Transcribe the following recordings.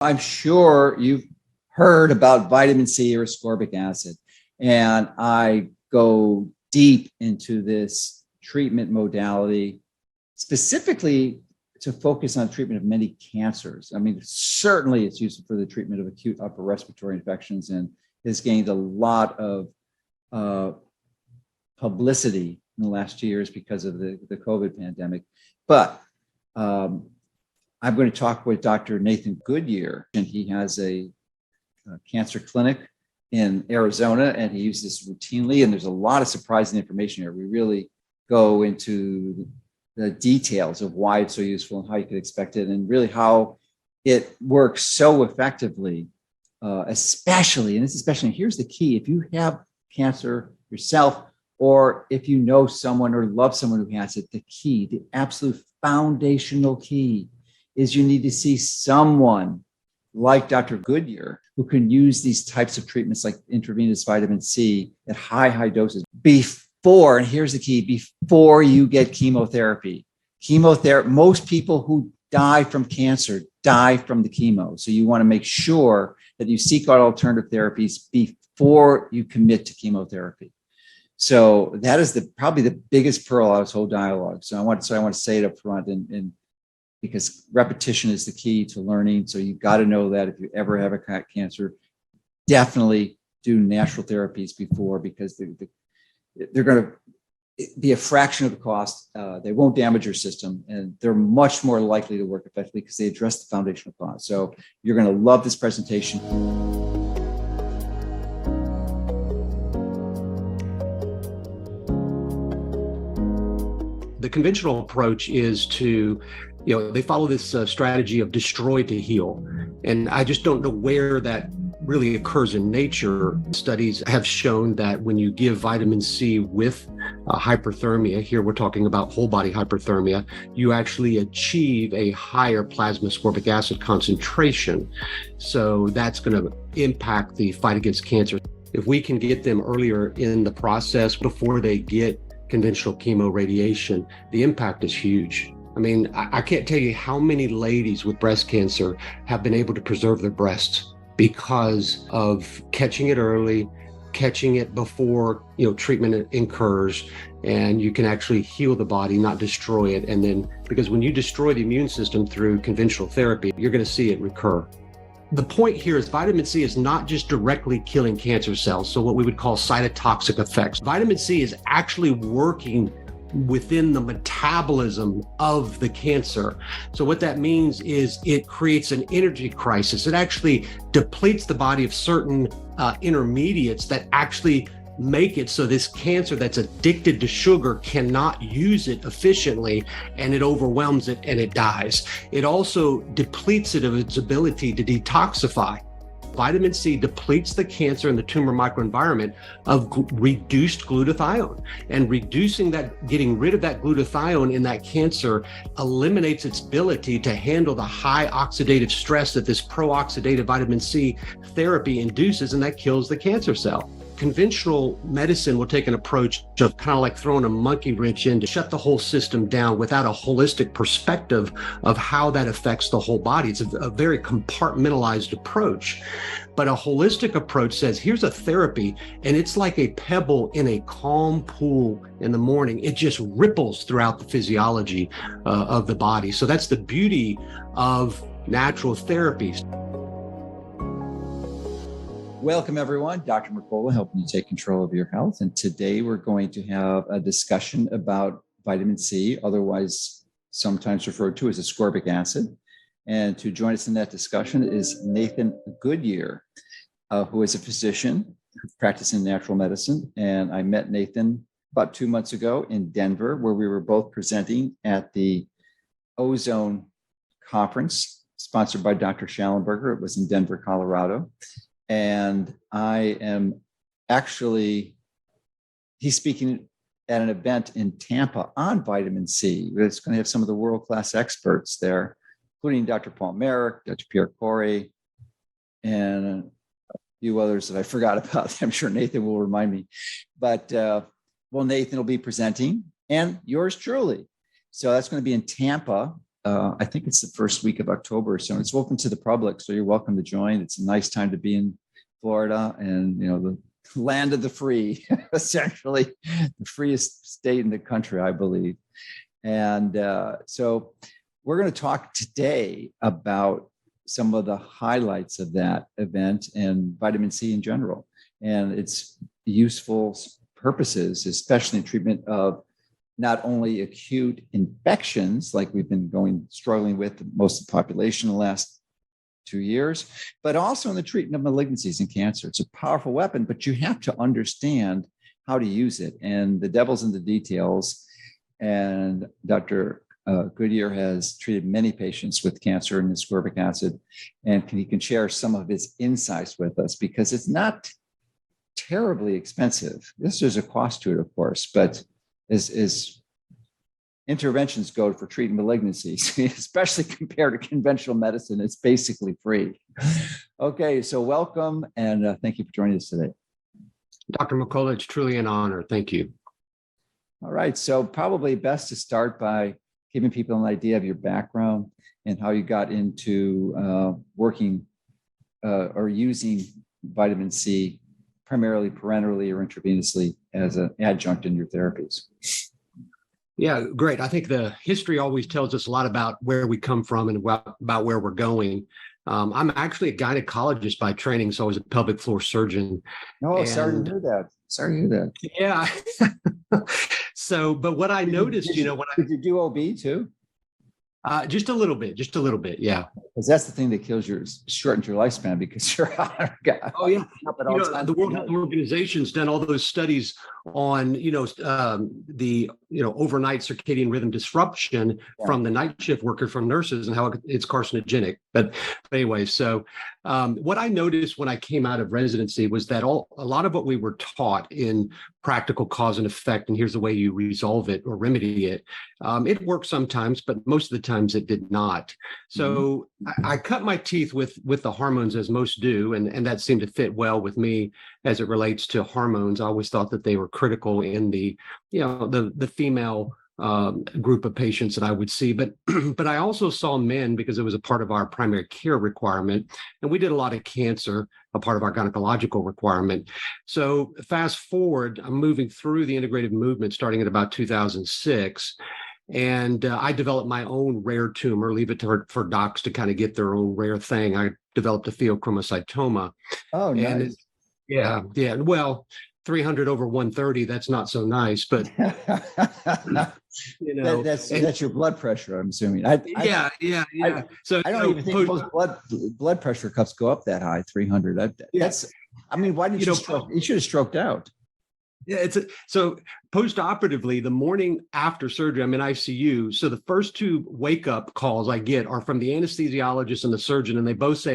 I'm sure you've heard about vitamin C or ascorbic acid, and I go deep into this treatment modality, specifically to focus on treatment of many cancers. I mean, certainly it's useful for the treatment of acute upper respiratory infections and has gained a lot of publicity in the last 2 years because of the COVID pandemic. But I'm going to talk with Dr. Nathan Goodyear, and he has a cancer clinic in Arizona, and he uses this routinely. And there's a lot of surprising information here. We really go into the details of why it's so useful and how you could expect it, and really how it works so effectively, especially, here's the key: if you have cancer yourself, or if you know someone or love someone who has it, the absolute foundational key is you need to see someone like Dr. Goodyear who can use these types of treatments like intravenous vitamin C at high doses before, and here's the key, before you get chemotherapy. Most people who die from cancer die from the chemo. So you want to make sure that you seek out alternative therapies before you commit to chemotherapy. So that is probably the biggest pearl out of this whole dialogue. So I want to say it up front, and because repetition is the key to learning. So you've got to know that if you ever have a cancer, definitely do natural therapies before, because they're going to be a fraction of the cost. They won't damage your system, and they're much more likely to work effectively because they address the foundational cause. So you're going to love this presentation. The conventional approach is to, they follow this strategy of destroy to heal. And I just don't know where that really occurs in nature. Studies have shown that when you give vitamin C with hyperthermia, here we're talking about whole body hyperthermia, you actually achieve a higher plasma ascorbic acid concentration. So that's going to impact the fight against cancer. If we can get them earlier in the process before they get conventional chemo radiation, the impact is huge. I mean, I can't tell you how many ladies with breast cancer have been able to preserve their breasts because of catching it early, catching it before, treatment incurs, and you can actually heal the body, not destroy it. And then, because when you destroy the immune system through conventional therapy, you're going to see it recur. The point here is vitamin C is not just directly killing cancer cells, so what we would call cytotoxic effects. Vitamin C is actually working within the metabolism of the cancer. So what that means is it creates an energy crisis. It actually depletes the body of certain intermediates that actually make it so this cancer that's addicted to sugar cannot use it efficiently, and it overwhelms it and it dies. It also depletes it of its ability to detoxify. Vitamin C depletes the cancer and the tumor microenvironment of reduced glutathione, and getting rid of that glutathione in that cancer eliminates its ability to handle the high oxidative stress that this pro-oxidative vitamin C therapy induces, and that kills the cancer cell. Conventional medicine will take an approach of kind of like throwing a monkey wrench in to shut the whole system down without a holistic perspective of how that affects the whole body. It's a very compartmentalized approach. But a holistic approach says, here's a therapy, and it's like a pebble in a calm pool in the morning. It just ripples throughout the physiology of the body. So that's the beauty of natural therapies. Welcome, everyone. Dr. Mercola, helping you take control of your health. And today we're going to have a discussion about vitamin C, otherwise sometimes referred to as ascorbic acid. And to join us in that discussion is Nathan Goodyear, who is a physician who practices in natural medicine. And I met Nathan about 2 months ago in Denver, where we were both presenting at the Ozone Conference, sponsored by Dr. Schallenberger. It was in Denver, Colorado. And he's speaking at an event in Tampa on vitamin C. It's going to have some of the world-class experts there, including Dr. Paul Merrick, Dr. Pierre Corey, and a few others that I forgot about. I'm sure Nathan will remind me. But, Nathan will be presenting, and yours truly. So that's going to be in Tampa I think it's the first week of October. So it's open to the public. So you're welcome to join. It's a nice time to be in Florida and, the land of the free, essentially the freest state in the country, I believe. And so we're going to talk today about some of the highlights of that event and vitamin C in general and its useful purposes, especially in treatment of not only acute infections, like we've been struggling with most of the population in the last 2 years, but also in the treatment of malignancies and cancer. It's a powerful weapon, but you have to understand how to use it. And the devil's in the details. And Dr. Goodyear has treated many patients with cancer and ascorbic acid, and he can share some of his insights with us because it's not terribly expensive. There's a cost to it, of course, but as interventions go for treating malignancies, especially compared to conventional medicine, it's basically free. Okay, so welcome, and thank you for joining us today. Dr. Mercola, it's truly an honor. Thank you. All right, so probably best to start by giving people an idea of your background and how you got into working or using vitamin C primarily parenterally or intravenously as an adjunct in your therapies. Yeah, great. I think the history always tells us a lot about where we come from and about where we're going. I'm actually a gynecologist by training, so I was a pelvic floor surgeon. Oh, sorry to hear that. Sorry to hear that. Yeah. So, but what I noticed, did you do OB too? Just a little bit, yeah. Because that's the thing that shortens your lifespan because you're a guy. Oh yeah, the World Health Organization's done all those studies on the overnight circadian rhythm disruption from the night shift worker, from nurses, and how it's carcinogenic. But anyway, so what I noticed when I came out of residency was that a lot of what we were taught in practical cause and effect, and here's the way you resolve it or remedy it, it worked sometimes, but most of the times it did not. So I cut my teeth with the hormones, as most do, and that seemed to fit well with me as it relates to hormones. I always thought that they were critical in the female group of patients that I would see, but I also saw men because it was a part of our primary care requirement, and we did a lot of cancer, a part of our gynecological requirement. So fast forward, I'm moving through the integrative movement starting at about 2006. And I developed my own rare tumor, leave it for docs to kind of get their own rare thing. I developed a pheochromocytoma. Oh, nice. Yeah. Well, 300 over 130, that's not so nice, but that's your blood pressure, I'm assuming. Yeah. So I don't even think most blood pressure cuffs go up that high, 300. Why didn't you stroke? You should have stroked out. Yeah, so post-operatively, the morning after surgery, I'm in ICU. So the first two wake-up calls I get are from the anesthesiologist and the surgeon, and they both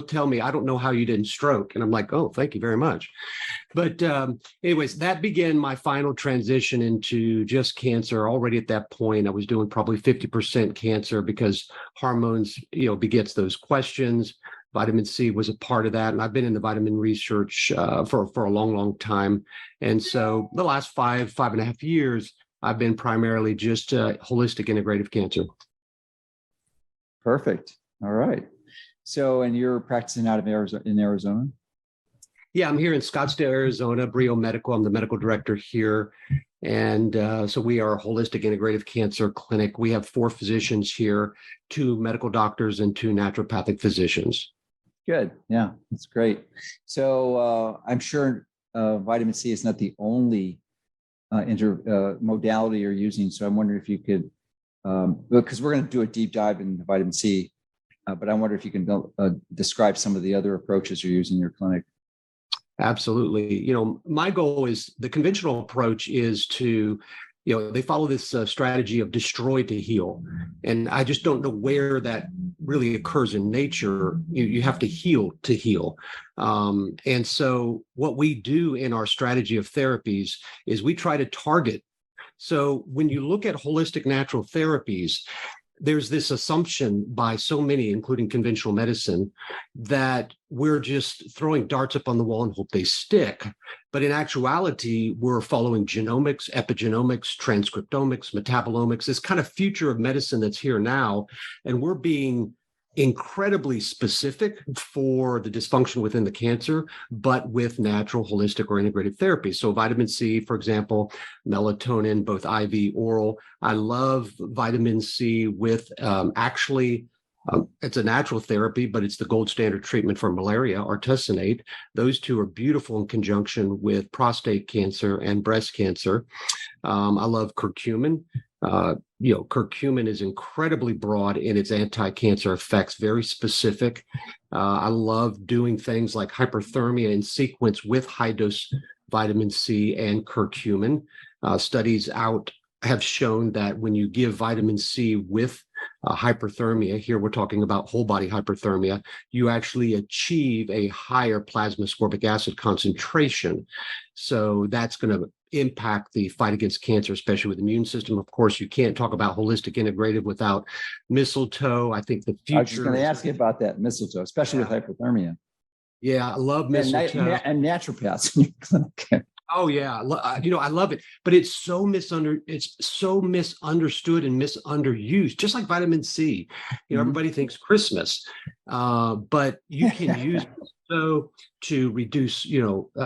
tell me, I don't know how you didn't stroke. And I'm like, oh, thank you very much. But anyways, that began my final transition into just cancer. Already at that point, I was doing probably 50% cancer because hormones, begets those questions. Vitamin C was a part of that. And I've been in the vitamin research for a long, long time. And so the last 5.5 years, I've been primarily just holistic integrative cancer. Perfect. All right. So, and you're practicing out of Arizona? Yeah, I'm here in Scottsdale, Arizona, Brio-Medical. I'm the medical director here. And so we are a holistic integrative cancer clinic. We have 4 physicians here, 2 medical doctors and 2 naturopathic physicians. Good. Yeah, that's great. So I'm sure vitamin C is not the only modality you're using. So I'm wondering if you could, because we're going to do a deep dive into vitamin C, but I wonder if you can describe some of the other approaches you're using in your clinic. Absolutely. My goal is the conventional approach is to, they follow this strategy of destroy to heal. And I just don't know where that really occurs in nature. You have to heal to heal. And so what we do in our strategy of therapies is we try to target. So when you look at holistic natural therapies, there's this assumption by so many, including conventional medicine, that we're just throwing darts up on the wall and hope they stick. But in actuality, we're following genomics, epigenomics, transcriptomics, metabolomics, this kind of future of medicine that's here now. And we're being incredibly specific for the dysfunction within the cancer, but with natural, holistic, or integrated therapies. So vitamin C, for example, melatonin, both IV, oral. I love vitamin C with it's a natural therapy, but it's the gold standard treatment for malaria, Artesunate. Those two are beautiful in conjunction with prostate cancer and breast cancer. I love curcumin. Curcumin is incredibly broad in its anti-cancer effects, very specific. I love doing things like hyperthermia in sequence with high-dose vitamin C and curcumin. Studies out have shown that when you give vitamin C with hyperthermia, here we're talking about whole body hyperthermia, you actually achieve a higher plasma ascorbic acid concentration. So that's going to impact the fight against cancer, especially with the immune system. Of course, you can't talk about holistic integrative without mistletoe. I think the future. I was just going to ask you about that mistletoe, especially with hypothermia. Yeah, I love mistletoe. And naturopaths in your clinic. Oh yeah, I love it, but it's so misunderstood and misunderused. Just like vitamin C, everybody thinks Christmas, but you can use so to reduce,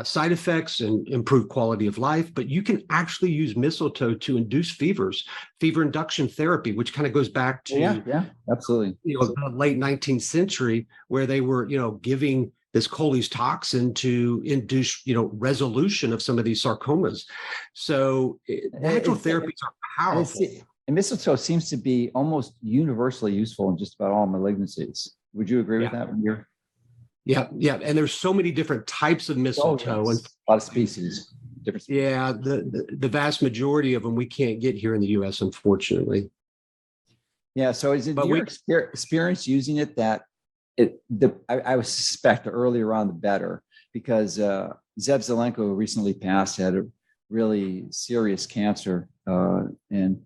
side effects and improve quality of life. But you can actually use mistletoe to induce fevers, fever induction therapy, which kind of goes back to absolutely, the late 19th century, where they were, giving this Coley's toxin to induce, resolution of some of these sarcomas. So natural therapies are powerful. And mistletoe seems to be almost universally useful in just about all malignancies. Would you agree with that? Yeah. And there's so many different types of mistletoe. And a lot of species. Different species. Yeah, the vast majority of them we can't get here in the U.S., unfortunately. Yeah. So is it your experience using it that I would suspect the earlier on the better, because Zev Zelenko, who recently passed, had a really serious cancer, and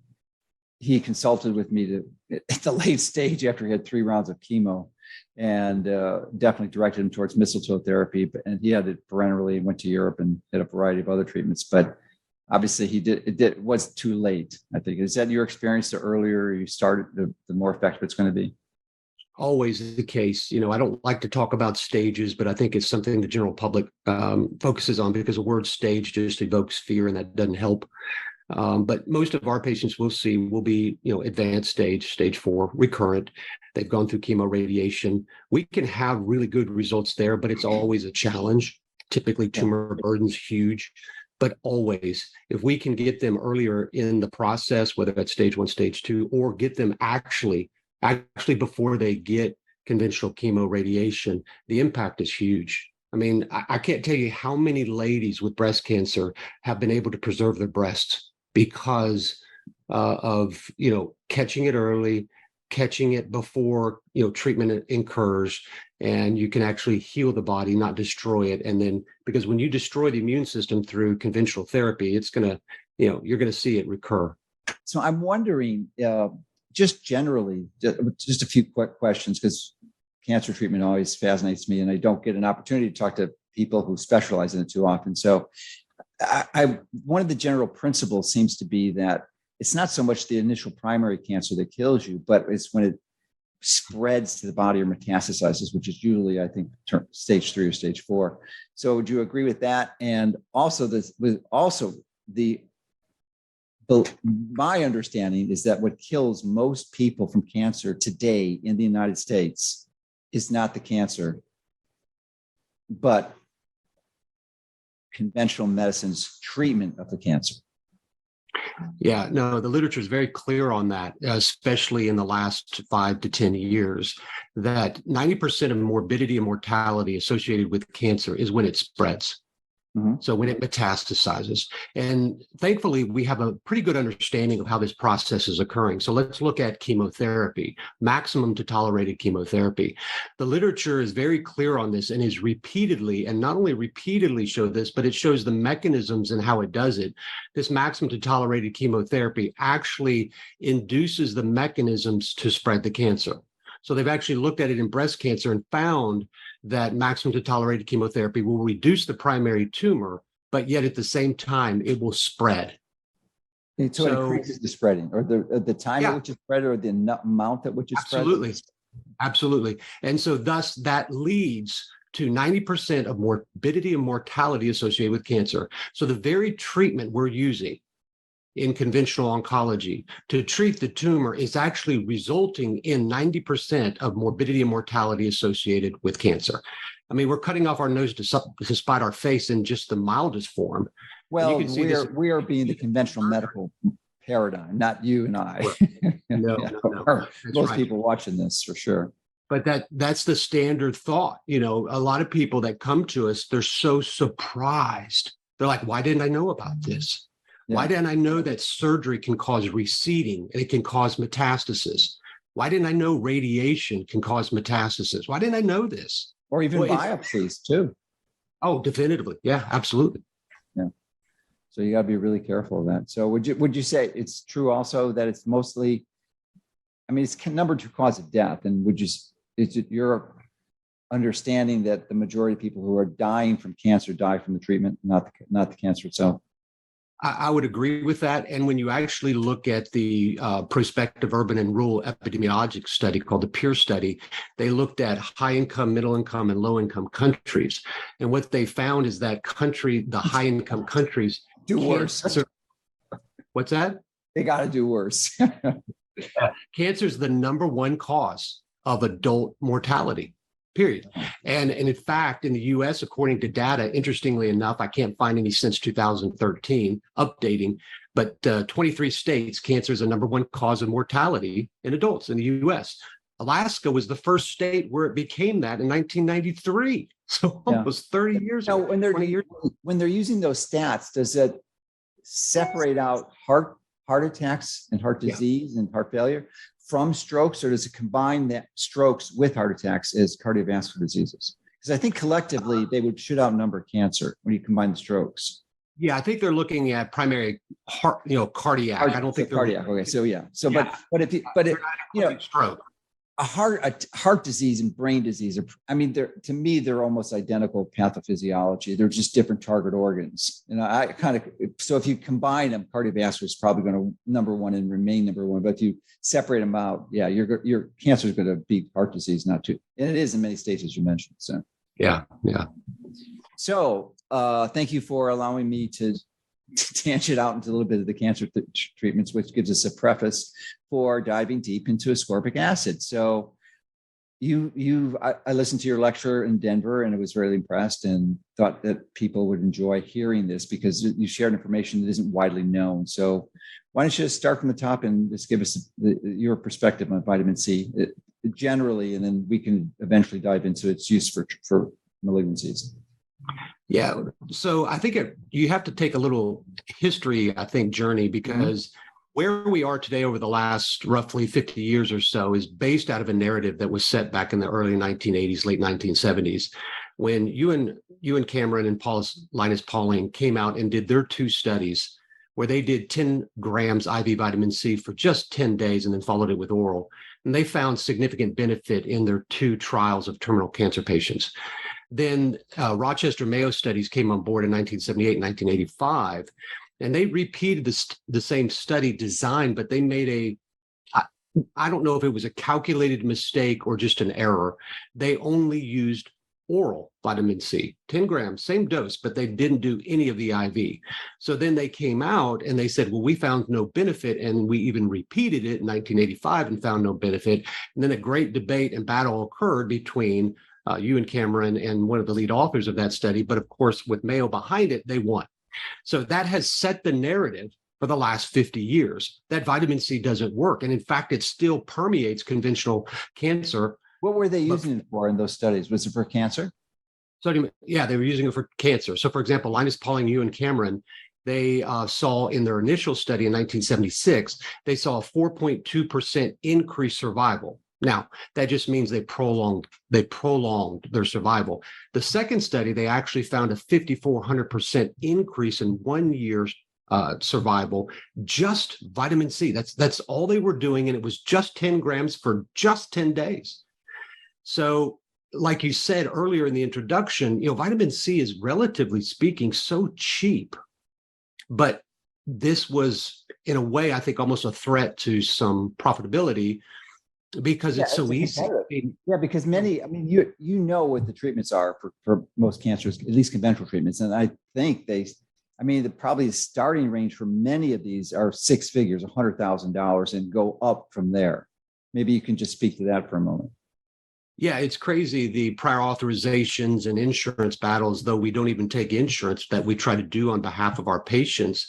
he consulted with me at the late stage after he had 3 rounds of chemo, and definitely directed him towards mistletoe therapy. And he had it parenterally and went to Europe and had a variety of other treatments. But obviously, it was too late, I think. Is that your experience? The earlier you started, the more effective it's going to be? Always the case. I don't like to talk about stages, but I think it's something the general public focuses on, because the word stage just evokes fear, and that doesn't help. But most of our patients will be, advanced stage 4, recurrent. They've gone through chemoradiation. We can have really good results there, but it's always a challenge. Typically, tumor burden's huge. But always, if we can get them earlier in the process, whether that's stage 1, stage 2, or get them actually before they get conventional chemo radiation, the impact is huge. I mean, I can't tell you how many ladies with breast cancer have been able to preserve their breasts because of, catching it early, catching it before, treatment incurs, and you can actually heal the body, not destroy it. And then, because when you destroy the immune system through conventional therapy, it's going to, you're going to see it recur. So I'm wondering, just generally, just a few quick questions, because cancer treatment always fascinates me, and I don't get an opportunity to talk to people who specialize in it too often. So one of the general principles seems to be that it's not so much the initial primary cancer that kills you, but it's when it spreads to the body or metastasizes, which is usually, I think, stage 3 or stage 4. So would you agree with that? And also my understanding is that what kills most people from cancer today in the United States is not the cancer, but conventional medicine's treatment of the cancer. Yeah, no, the literature is very clear on that, especially in the last 5 to 10 years, that 90% of morbidity and mortality associated with cancer is when it spreads. So when it metastasizes. And thankfully, we have a pretty good understanding of how this process is occurring. So let's look at chemotherapy, maximum tolerated chemotherapy. The literature is very clear on this and is repeatedly, and not only repeatedly show this, but it shows the mechanisms and how it does it. This maximum tolerated chemotherapy actually induces the mechanisms to spread the cancer. So they've actually looked at it in breast cancer and found that maximum tolerated chemotherapy will reduce the primary tumor, but yet at the same time, it will spread. So it increases the spreading, or the time at which it's spread, or the amount at which it's spread? Absolutely. And so thus that leads to 90% of morbidity and mortality associated with cancer. So the very treatment we're using in conventional oncology to treat the tumor is actually resulting in 90% of morbidity and mortality associated with cancer. I mean, we're cutting off our nose to spite our face in just the mildest form. Well, we are being the conventional medical paradigm, not you and I. No. Most people watching this for sure. But that's the standard thought. You know, a lot of people that come to us, they're so surprised. They're like, why didn't I know about this? Why didn't I know that surgery can cause receding and it can cause metastasis? Why didn't I know radiation can cause metastasis? Why didn't I know this? Or even biopsies too. Oh, definitively. Yeah, absolutely. Yeah. So you got to be really careful of that. So would you say it's true also that it's mostly, I mean, it's number 2 cause of death, and is it your understanding that the majority of people who are dying from cancer die from the treatment, not the cancer itself? I would agree with that. And when you actually look at the prospective urban and rural epidemiologic study called the PEER study, they looked at high income, middle income, and low income countries. And what they found is that the high income countries do worse. What's that? They got to do worse. Cancer is the number 1 cause of adult mortality. Period. And in fact, in the US, according to data, interestingly enough, I can't find any since 2013 updating, but 23 states, cancer is the number 1 cause of mortality in adults in the US. Alaska was the first state where it became that in 1993. So almost 30 years ago. When they're using those stats, does it separate out heart attacks and heart disease and heart failure from strokes, or does it combine that strokes with heart attacks as cardiovascular diseases? Because I think collectively they should outnumber cancer when you combine the strokes. Yeah, I think they're looking at primary heart, cardiac. I don't think they're cardiac. Okay, so but stroke, a heart disease and brain disease are, I mean, to me they're almost identical pathophysiology. They're just different target organs. So if you combine them, cardiovascular is probably going to number 1 and remain number 1. But if you separate them out, your cancer is going to be heart disease, not too. And it is in many states, as you mentioned. So yeah. So thank you for allowing me to tangent out into a little bit of the cancer treatments, which gives us a preface for diving deep into ascorbic acid. So I listened to your lecture in Denver and I was really impressed and thought that people would enjoy hearing this because you shared information that isn't widely known. So why don't you just start from the top and just give us your perspective on vitamin C generally, and then we can eventually dive into its use for malignancies. Yeah. So I think you have to take a little history, journey, because where we are today over the last roughly 50 years or so is based out of a narrative that was set back in the early 1980s, late 1970s, when Ewan Cameron and Linus Pauling came out and did their 2 studies where they did 10 grams IV vitamin C for just 10 days and then followed it with oral. And they found significant benefit in their 2 trials of terminal cancer patients. Then Rochester Mayo studies came on board in 1978 and 1985, and they repeated the same study design, but they made I don't know if it was a calculated mistake or just an error. They only used oral vitamin C, 10 grams, same dose, but they didn't do any of the IV. So then they came out and they said, well, we found no benefit. And we even repeated it in 1985 and found no benefit. And then a great debate and battle occurred between Ewan Cameron and one of the lead authors of that study. But of course, with Mayo behind it, they won. So that has set the narrative for the last 50 years that vitamin C doesn't work. And in fact, it still permeates conventional cancer. What were they using it for in those studies? Was it for cancer? Sodium, yeah, they were using it for cancer. So, for example, Linus Pauling, you and Cameron, they saw in their initial study in 1976, they saw a 4.2% increased survival. Now, that just means they prolonged their survival. The second study, they actually found a 5,400% increase in 1 year's survival, just vitamin C. That's all they were doing, and it was just 10 grams for just 10 days. So, like you said earlier in the introduction, vitamin C is, relatively speaking, so cheap. But this was, in a way, I think almost a threat to some profitability because it's so easy. Yeah, because many, I mean, you know what the treatments are for most cancers, at least conventional treatments. And I think probably the starting range for many of these are six figures, $100,000, and go up from there. Maybe you can just speak to that for a moment. Yeah, it's crazy, the prior authorizations and insurance battles, though we don't even take insurance, that we try to do on behalf of our patients,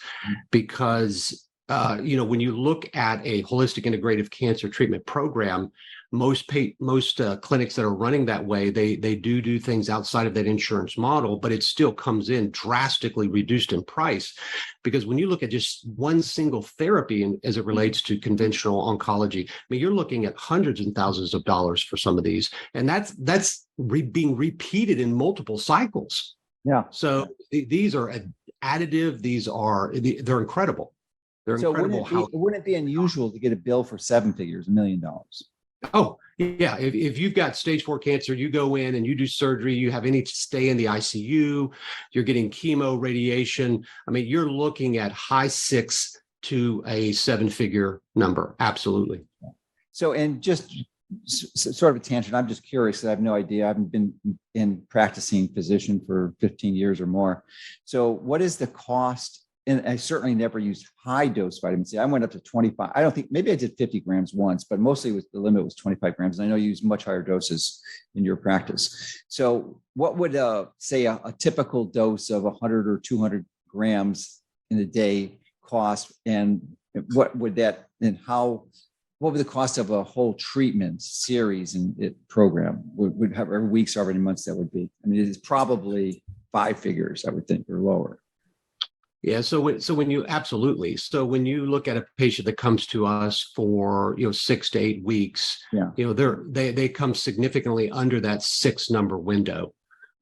because when you look at a holistic integrative cancer treatment program, most clinics that are running that way, they do things outside of that insurance model, but it still comes in drastically reduced in price. Because when you look at just one single therapy as it relates to conventional oncology, I mean, you're looking at hundreds and thousands of dollars for some of these, and that's being repeated in multiple cycles. Yeah. So these are additive. They're incredible. They're so incredible. Wouldn't it be unusual to get a bill for seven figures, $1 million? Oh, yeah. If you've got stage 4 cancer, you go in and you do surgery, you have any stay in the ICU, you're getting chemo, radiation. I mean, you're looking at high 6 to a 7-figure number. Absolutely. So, and just sort of a tangent, I'm just curious because I have no idea. I haven't been in practicing physician for 15 years or more. So what is the cost? And I certainly never used high dose vitamin C. I went up to 25. I don't think, maybe I did 50 grams once, but mostly the limit was 25 grams. And I know you use much higher doses in your practice. So what would say a typical dose of 100 or 200 grams in a day cost? And what would that, and what would the cost of a whole treatment series and program would have every week, so many months that would be? I mean, it's probably 5 figures, I would think, or lower. Yeah. So when you look at a patient that comes to us for 6 to 8 weeks, they come significally under that 6 number window.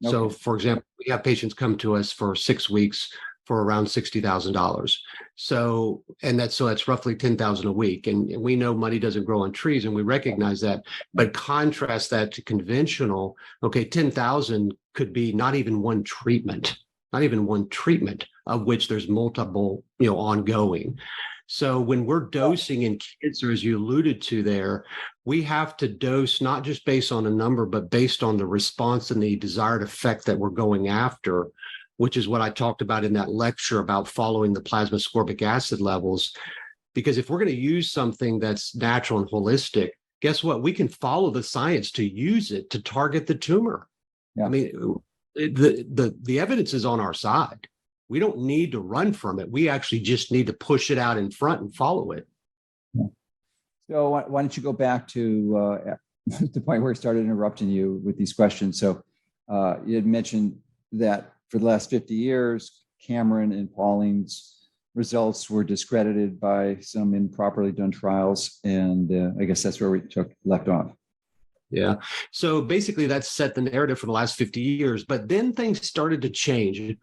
Okay. So, for example, we have patients come to us for 6 weeks for around $60,000. So that's roughly $10,000 a week. And we know money doesn't grow on trees, and we recognize that. But contrast that to conventional. Okay, $10,000 could be not even one treatment, of which there's multiple, ongoing. So when we're dosing in cancer, as you alluded to there, we have to dose not just based on a number, but based on the response and the desired effect that we're going after, which is what I talked about in that lecture about following the plasma ascorbic acid levels. Because if we're going to use something that's natural and holistic, guess what? We can follow the science to use it to target the tumor. Yeah. I mean, the evidence is on our side. We don't need to run from it. We actually just need to push it out in front and follow it. Yeah. So why don't you go back to the point where I started interrupting you with these questions. So you had mentioned that for the last 50 years, Cameron and Pauling's results were discredited by some improperly done trials. And I guess that's where we left off. Yeah. So basically that set the narrative for the last 50 years, but then things started to change.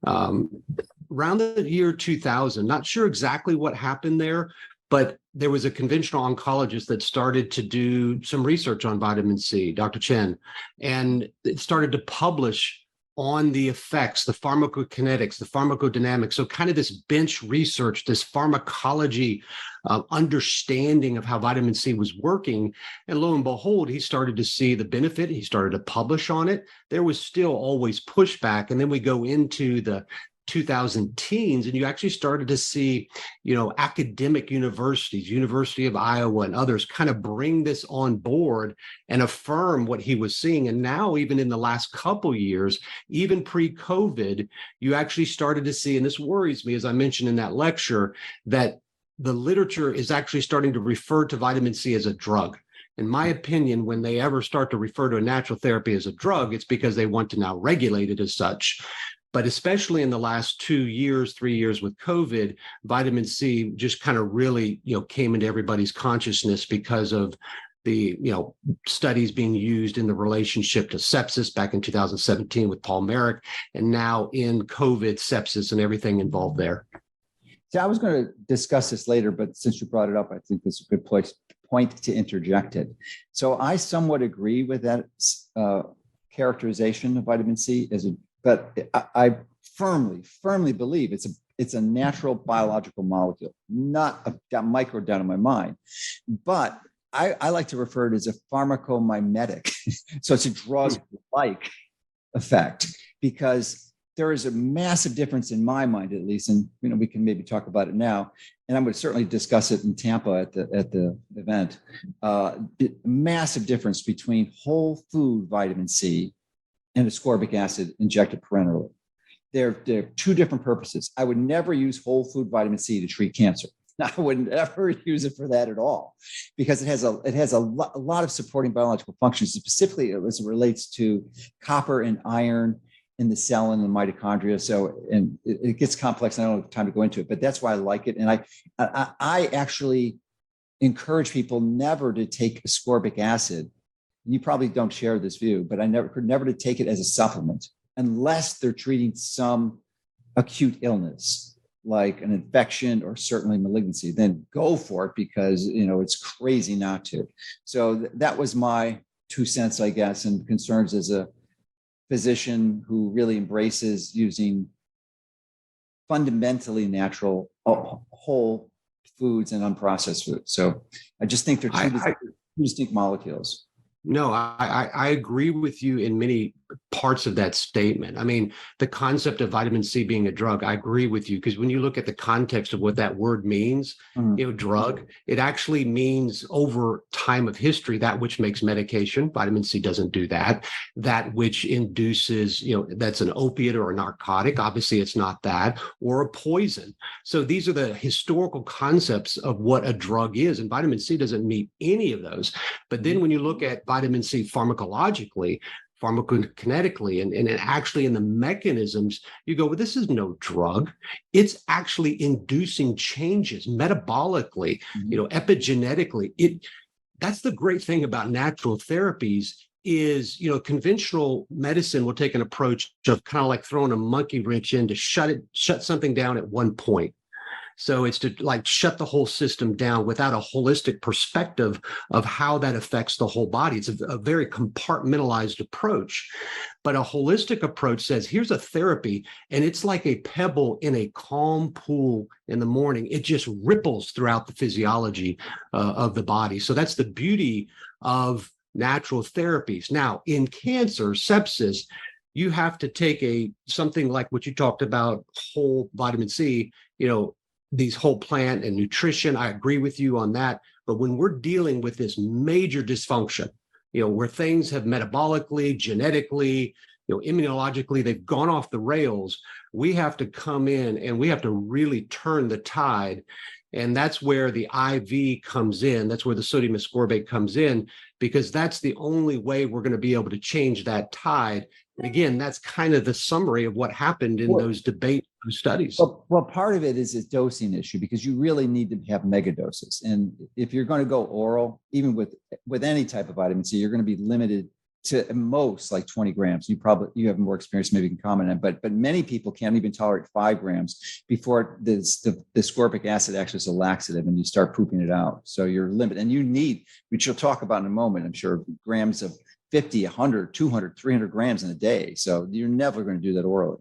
Around the year 2000, not sure exactly what happened there, but there was a conventional oncologist that started to do some research on vitamin C, Dr. Chen, and it started to publish on the effects, the pharmacokinetics, the pharmacodynamics. So kind of this bench research, this pharmacology understanding of how vitamin C was working. And lo and behold, he started to see the benefit. He started to publish on it. There was still always pushback. And then we go into the 2010s, and you actually started to see, academic universities, University of Iowa and others kind of bring this on board and affirm what he was seeing. And now, even in the last couple years, even pre-COVID, you actually started to see, and this worries me, as I mentioned in that lecture, that the literature is actually starting to refer to vitamin C as a drug. In my opinion, when they ever start to refer to a natural therapy as a drug, it's because they want to now regulate it as such. But especially in the last 2 years, 3 years with COVID, vitamin C just kind of really, came into everybody's consciousness because of the, studies being used in the relationship to sepsis back in 2017 with Paul Merrick, and now in COVID, sepsis and everything involved there. See, I was going to discuss this later, but since you brought it up, I think this is a good point to interject it. So I somewhat agree with that characterization of vitamin C but I firmly believe it's a natural biological molecule, not a micro down in my mind. But I like to refer to it as a pharmacomimetic. So it's a drug-like effect, because there is a massive difference in my mind, at least, and we can maybe talk about it now, and I'm going to certainly discuss it in Tampa at the event. Massive difference between whole food vitamin C and ascorbic acid injected parenterally. They're two different purposes. I would never use whole food vitamin C to treat cancer. I wouldn't ever use it for that at all, because it has a lot of supporting biological functions, specifically as it relates to copper and iron in the cell and the mitochondria. So, and it gets complex, and I don't have time to go into it, but that's why I like it. And I actually encourage people never to take ascorbic acid. And you probably don't share this view, but I never to take it as a supplement unless they're treating some acute illness, like an infection or certainly malignancy. Then go for it, because it's crazy not to. So that was my 2 cents, I guess, and concerns as a physician who really embraces using fundamentally natural whole foods and unprocessed foods. So I just think they're two distinct molecules. No, I agree with you in many parts of that statement. I mean, the concept of vitamin C being a drug, I agree with you, because when you look at the context of what that word means, drug, it actually means over time of history, that which makes medication. Vitamin C doesn't do that. That which induces, that's an opiate or a narcotic. Obviously, it's not that, or a poison. So these are the historical concepts of what a drug is. And vitamin C doesn't meet any of those. But then when you look at vitamin C pharmacologically, pharmacokinetically, and actually in the mechanisms, you go, well, this is no drug. It's actually inducing changes metabolically, epigenetically. That's the great thing about natural therapies is, conventional medicine will take an approach of kind of like throwing a monkey wrench in to shut something down at one point. So it's to shut the whole system down without a holistic perspective of how that affects the whole body. It's a very compartmentalized approach, but a holistic approach says, here's a therapy, and it's like a pebble in a calm pool in the morning. It just ripples throughout the physiology of the body. So that's the beauty of natural therapies. Now, in cancer, sepsis, you have to take something like what you talked about, whole vitamin C, these whole plant and nutrition. I agree with you on that. But when we're dealing with this major dysfunction, where things have metabolically, genetically, immunologically, they've gone off the rails, we have to come in and we have to really turn the tide. And that's where the IV comes in. That's where the sodium ascorbate comes in, because that's the only way we're going to be able to change that tide. And again, that's kind of the summary of what happened in those debates, those studies. Well, part of it is a dosing issue, because you really need to have mega doses. And if you're going to go oral, even with any type of vitamin C, you're going to be limited to at most like 20 grams. You have more experience, maybe you can comment on, but many people can't even tolerate 5 grams before the ascorbic acid acts as a laxative and you start pooping it out. So you're limited, and you need, which you'll talk about in a moment, I'm sure, grams of 50, 100, 200, 300 grams in a day. So you're never going to do that orally.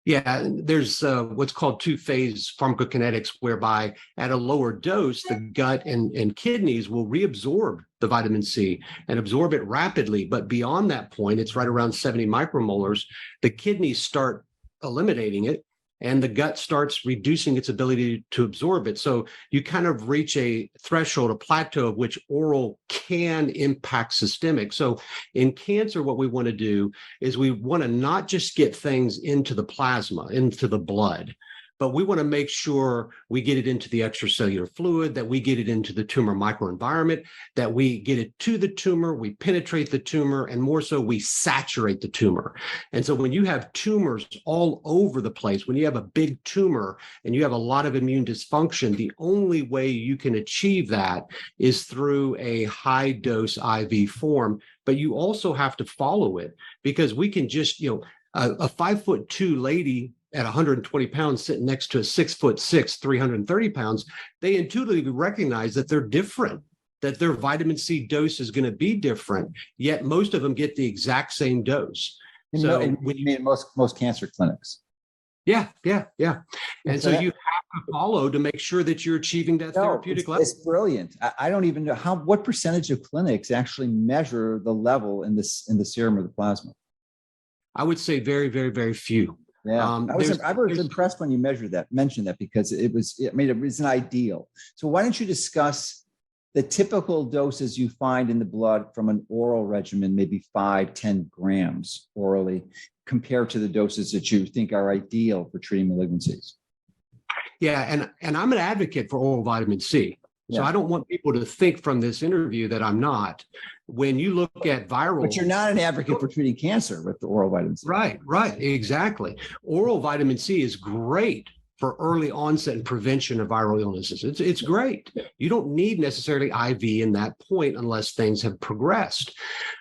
Yeah, there's what's called 2-phase pharmacokinetics, whereby at a lower dose, the gut and kidneys will reabsorb the vitamin C and absorb it rapidly. But beyond that point, it's right around 70 micromolars, the kidneys start eliminating it, and the gut starts reducing its ability to absorb it. So you kind of reach a threshold, a plateau of which oral can impact systemic. So in cancer, what we want to do is we want to not just get things into the plasma, into the blood. but we want to make sure we get it into the extracellular fluid, that we get it into the tumor microenvironment, that we get it to the tumor, we penetrate the tumor, and more so, we saturate the tumor. And so when you have tumors all over the place, when you have a big tumor and you have a lot of immune dysfunction, the only way you can achieve that is through a high dose IV form, but you also have to follow it, because we can just, a 5'2" lady at 120 pounds sitting next to a 6'6", 330 pounds, they intuitively recognize that they're different, that their vitamin C dose is going to be different, yet most of them get the exact same dose. When you mean most cancer clinics. Yeah. And so you have to follow to make sure that you're achieving that therapeutic level. It's brilliant. I don't even know what percentage of clinics actually measure the level in the serum or the plasma. I would say very, very, very few. Yeah, I was impressed when you mentioned that, because it was an ideal. So why don't you discuss the typical doses you find in the blood from an oral regimen, maybe 5-10 grams orally, compared to the doses that you think are ideal for treating malignancies? Yeah, and I'm an advocate for oral vitamin C. So I don't want people to think from this interview that I'm not. When you look at viral... But you're not an advocate for treating cancer with the oral vitamin C. Right, exactly. Oral vitamin C is great for early onset and prevention of viral illnesses. It's great. You don't need necessarily IV in that point unless things have progressed.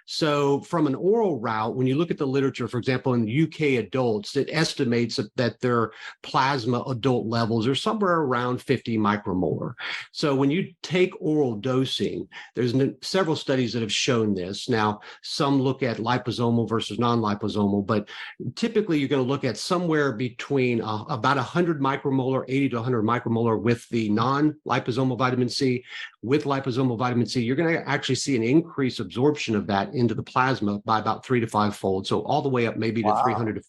So from an oral route, when you look at the literature, for example, in UK adults, it estimates that their plasma adult levels are somewhere around 50 micromolar. So when you take oral dosing, there's several studies that have shown this. Now, some look at liposomal versus non-liposomal, but typically you're going to look at somewhere between about 100 micromolar, 80 to 100 micromolar with the non-liposomal vitamin C. With liposomal vitamin C, you're going to actually see an increased absorption of that into the plasma by about 3 to 5 fold. So all the way up maybe to 300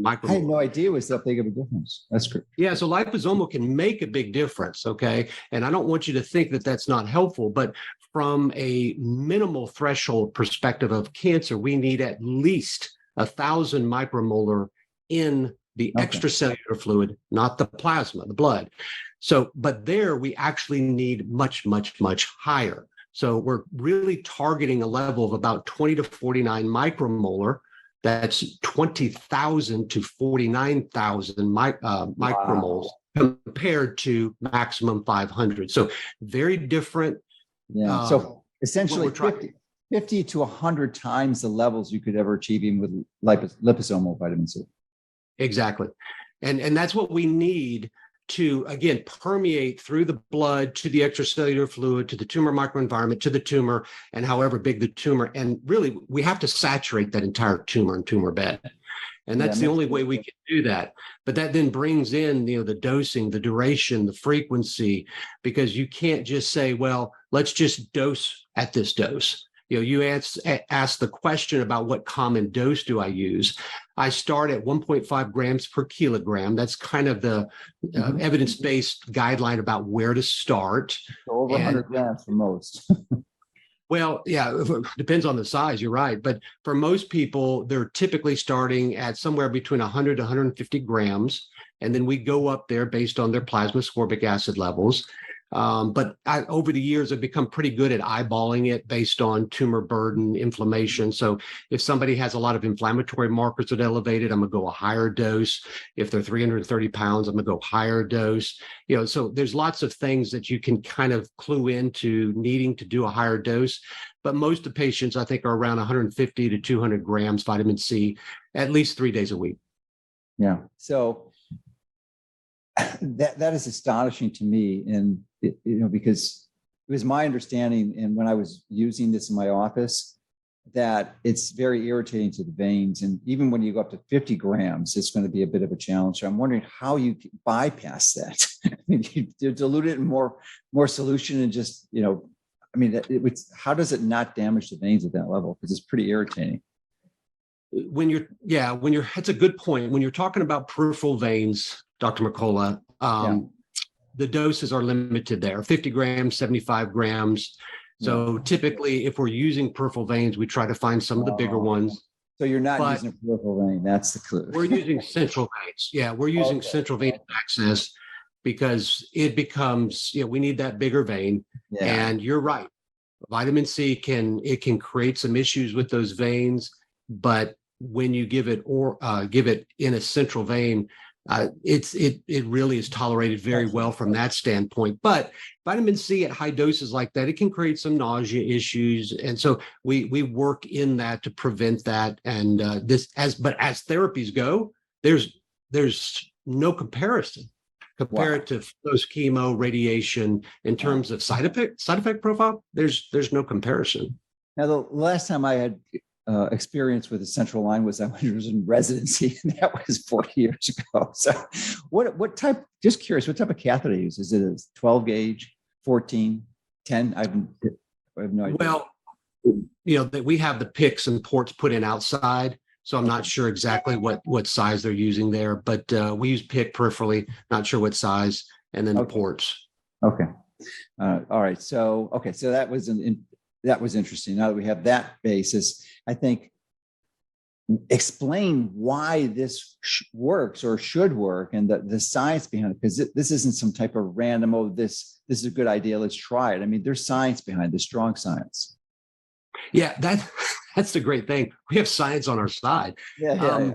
micromolar. I had no idea it was that big of a difference. That's great. Yeah, so liposomal can make a big difference, okay? And I don't want you to think that that's not helpful, but from a minimal threshold perspective of cancer, we need at least 1,000 micromolar in the extracellular fluid, not the plasma, the blood. So, but there we actually need much, much, much higher. So we're really targeting a level of about 20 to 49 micromolar. That's 20,000 to 49,000 micromoles compared to maximum 500. So very different. Yeah. So essentially 50 to 100 times the levels you could ever achieve even with liposomal vitamin C. Exactly. And that's what we need to, again, permeate through the blood to the extracellular fluid, to the tumor microenvironment, to the tumor, and however big the tumor. And really, we have to saturate that entire tumor and tumor bed. And that's the only way we can do that. But that then brings in, the dosing, the duration, the frequency, because you can't just say, well, let's just dose at this dose. You ask the question about what common dose do I use. I start at 1.5 grams per kilogram. That's kind of the evidence-based guideline about where to start. So over 100 grams for most. Well, yeah, it depends on the size. You're right. But for most people, they're typically starting at somewhere between 100 to 150 grams. And then we go up there based on their plasma ascorbic acid levels. But over the years, I've become pretty good at eyeballing it based on tumor burden, inflammation. So if somebody has a lot of inflammatory markers that are elevated, I'm going to go a higher dose. If they're 330 pounds, I'm going to go higher dose. So there's lots of things that you can kind of clue into needing to do a higher dose. But most of the patients, I think, are around 150 to 200 grams vitamin C, at least 3 days a week. Yeah. So that is astonishing to me. And because it was my understanding, and when I was using this in my office, that it's very irritating to the veins. And even when you go up to 50 grams, it's going to be a bit of a challenge. So I'm wondering how you bypass that. I mean, you dilute it in more solution and just, how does it not damage the veins at that level? Because it's pretty irritating. That's a good point. When you're talking about peripheral veins, Dr. Mercola, the doses are limited there, 50 grams, 75 grams. So typically, if we're using peripheral veins, we try to find some of the bigger ones. So you're not But using a peripheral vein. That's the clue. we're using central veins. Yeah, we're using Okay. central vein access because it becomes, we need that bigger vein. Yeah. And you're right. Vitamin C can create some issues with those veins, but when you give it give it in a central vein, it really is tolerated very well from that standpoint. But vitamin C at high doses like that, it can create some nausea issues, and so we work in that to prevent that. And as therapies go, there's no comparison compared to those chemo, radiation in terms of side effect profile. There's no comparison. Now, the last time I had experience with a central line was I was in residency, and that was 40 years ago. So what type, just curious, what type of catheter you use? Is it a 12 gauge, 14, 10? I have no idea. Well, we have the picks and ports put in outside, so I'm not sure exactly what size they're using there, but we use pick peripherally, not sure what size, and then the ports. Okay. All right. So that was interesting. Now that we have that basis, I think explain why this works or should work, and the science behind it, because this isn't some type of random, this is a good idea, let's try it. I mean, there's science behind this, strong science. Yeah, that's the great thing. We have science on our side. Yeah.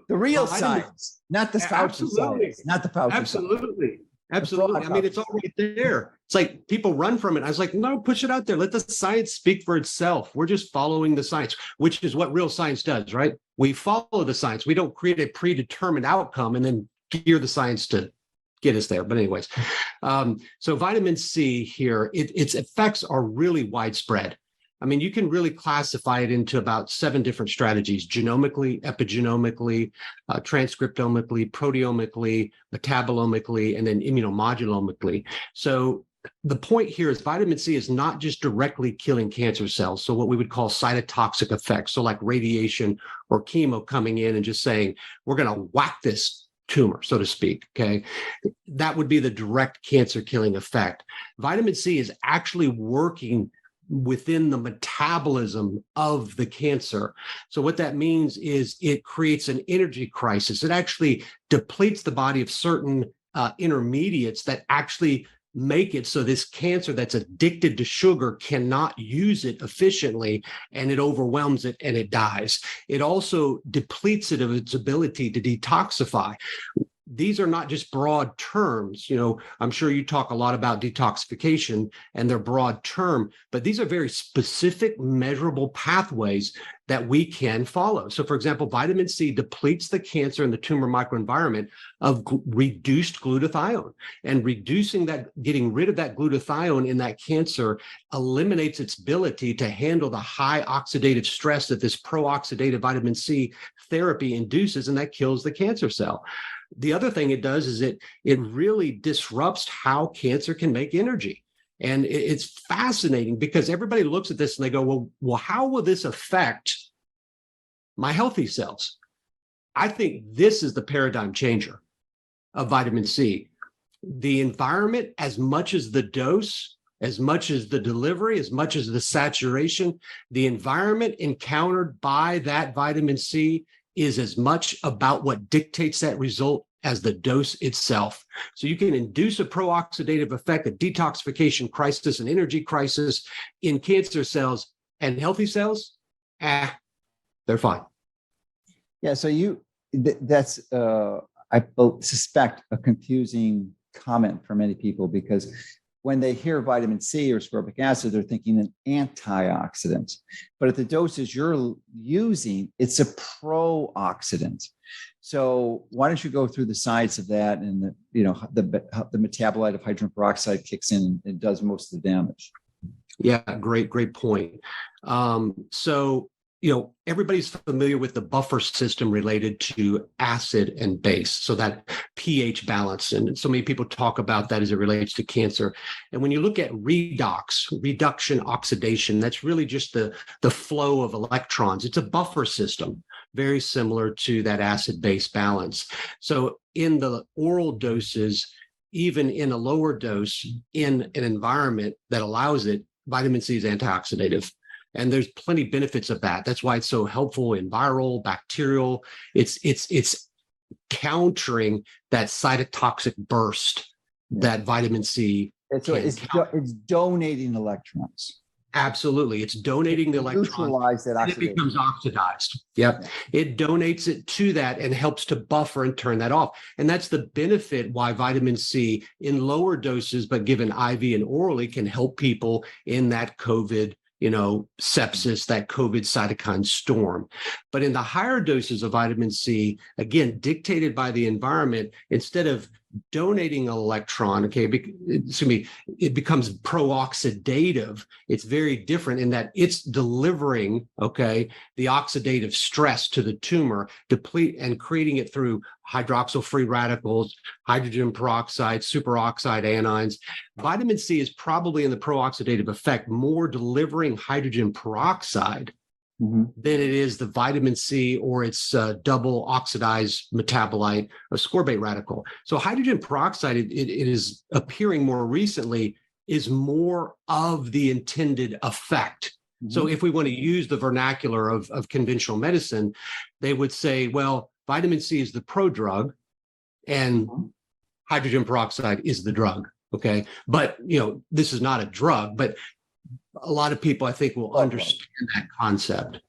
The real science, not the Fauci science, not the Fauci Absolutely. Absolutely. I mean, it's all right there. It's like people run from it. I was like, no, push it out there. Let the science speak for itself. We're just following the science, which is what real science does, right? We follow the science. We don't create a predetermined outcome and then gear the science to get us there. But anyways, so vitamin C here, its effects are really widespread. I mean, you can really classify it into about 7 different strategies: genomically, epigenomically, transcriptomically, proteomically, metabolomically, and then immunomodulomically. So the point here is vitamin C is not just directly killing cancer cells, so what we would call cytotoxic effects, so like radiation or chemo coming in and just saying, we're going to whack this tumor, so to speak, okay? That would be the direct cancer killing effect. Vitamin C is actually working within the metabolism of the cancer. So what that means is it creates an energy crisis. It actually depletes the body of certain intermediates that actually make it so this cancer that's addicted to sugar cannot use it efficiently, and it overwhelms it and it dies. It also depletes it of its ability to detoxify. These are not just broad terms. I'm sure you talk a lot about detoxification and they're broad term, but these are very specific, measurable pathways that we can follow. So for example, vitamin C depletes the cancer and the tumor microenvironment of reduced glutathione, and getting rid of that glutathione in that cancer eliminates its ability to handle the high oxidative stress that this pro-oxidative vitamin C therapy induces, and that kills the cancer cell. The other thing it does is it really disrupts how cancer can make energy. And it's fascinating because everybody looks at this and they go, well, how will this affect my healthy cells? I think this is the paradigm changer of vitamin C. The environment, as much as the dose, as much as the delivery, as much as the saturation, the environment encountered by that vitamin C is as much about what dictates that result as the dose itself. So you can induce a pro-oxidative effect, a detoxification crisis, an energy crisis in cancer cells, and healthy cells, they're fine. Yeah, so that's, I suspect, a confusing comment for many people, because when they hear vitamin C or ascorbic acid, they're thinking an antioxidant. But at the doses you're using, it's a pro-oxidant. So why don't you go through the science of that, and the metabolite of hydrogen peroxide kicks in and does most of the damage? Yeah, great point. So everybody's familiar with the buffer system related to acid and base, so that pH balance. And so many people talk about that as it relates to cancer. And when you look at reduction, oxidation, that's really just the flow of electrons. It's a buffer system, very similar to that acid-base balance. So in the oral doses, even in a lower dose, in an environment that allows it, vitamin C is antioxidative. And there's plenty of benefits of that. That's why it's so helpful in viral, bacterial. It's countering that cytotoxic burst that vitamin C it's donating electrons. Absolutely. It's donating the electrons. Neutralize that and oxidation. it becomes oxidized. Yep. Yeah. It donates it to that and helps to buffer and turn that off. And that's the benefit why vitamin C in lower doses, but given IV and orally, can help people in that COVID, sepsis, that COVID cytokine storm. But in the higher doses of vitamin C, again, dictated by the environment, instead of donating an electron, it becomes pro-oxidative. It's very different in that it's delivering, the oxidative stress to the tumor, deplete and creating it through hydroxyl free radicals, hydrogen peroxide, superoxide anions. Vitamin C is probably in the pro-oxidative effect more delivering hydrogen peroxide than it is the vitamin C or its double oxidized metabolite, ascorbate radical. So hydrogen peroxide, it is appearing more recently, is more of the intended effect. So if we want to use the vernacular of conventional medicine, they would say, well, vitamin C is the prodrug and hydrogen peroxide is the drug. Okay. But, this is not a drug, but a lot of people, I think, will understand that concept.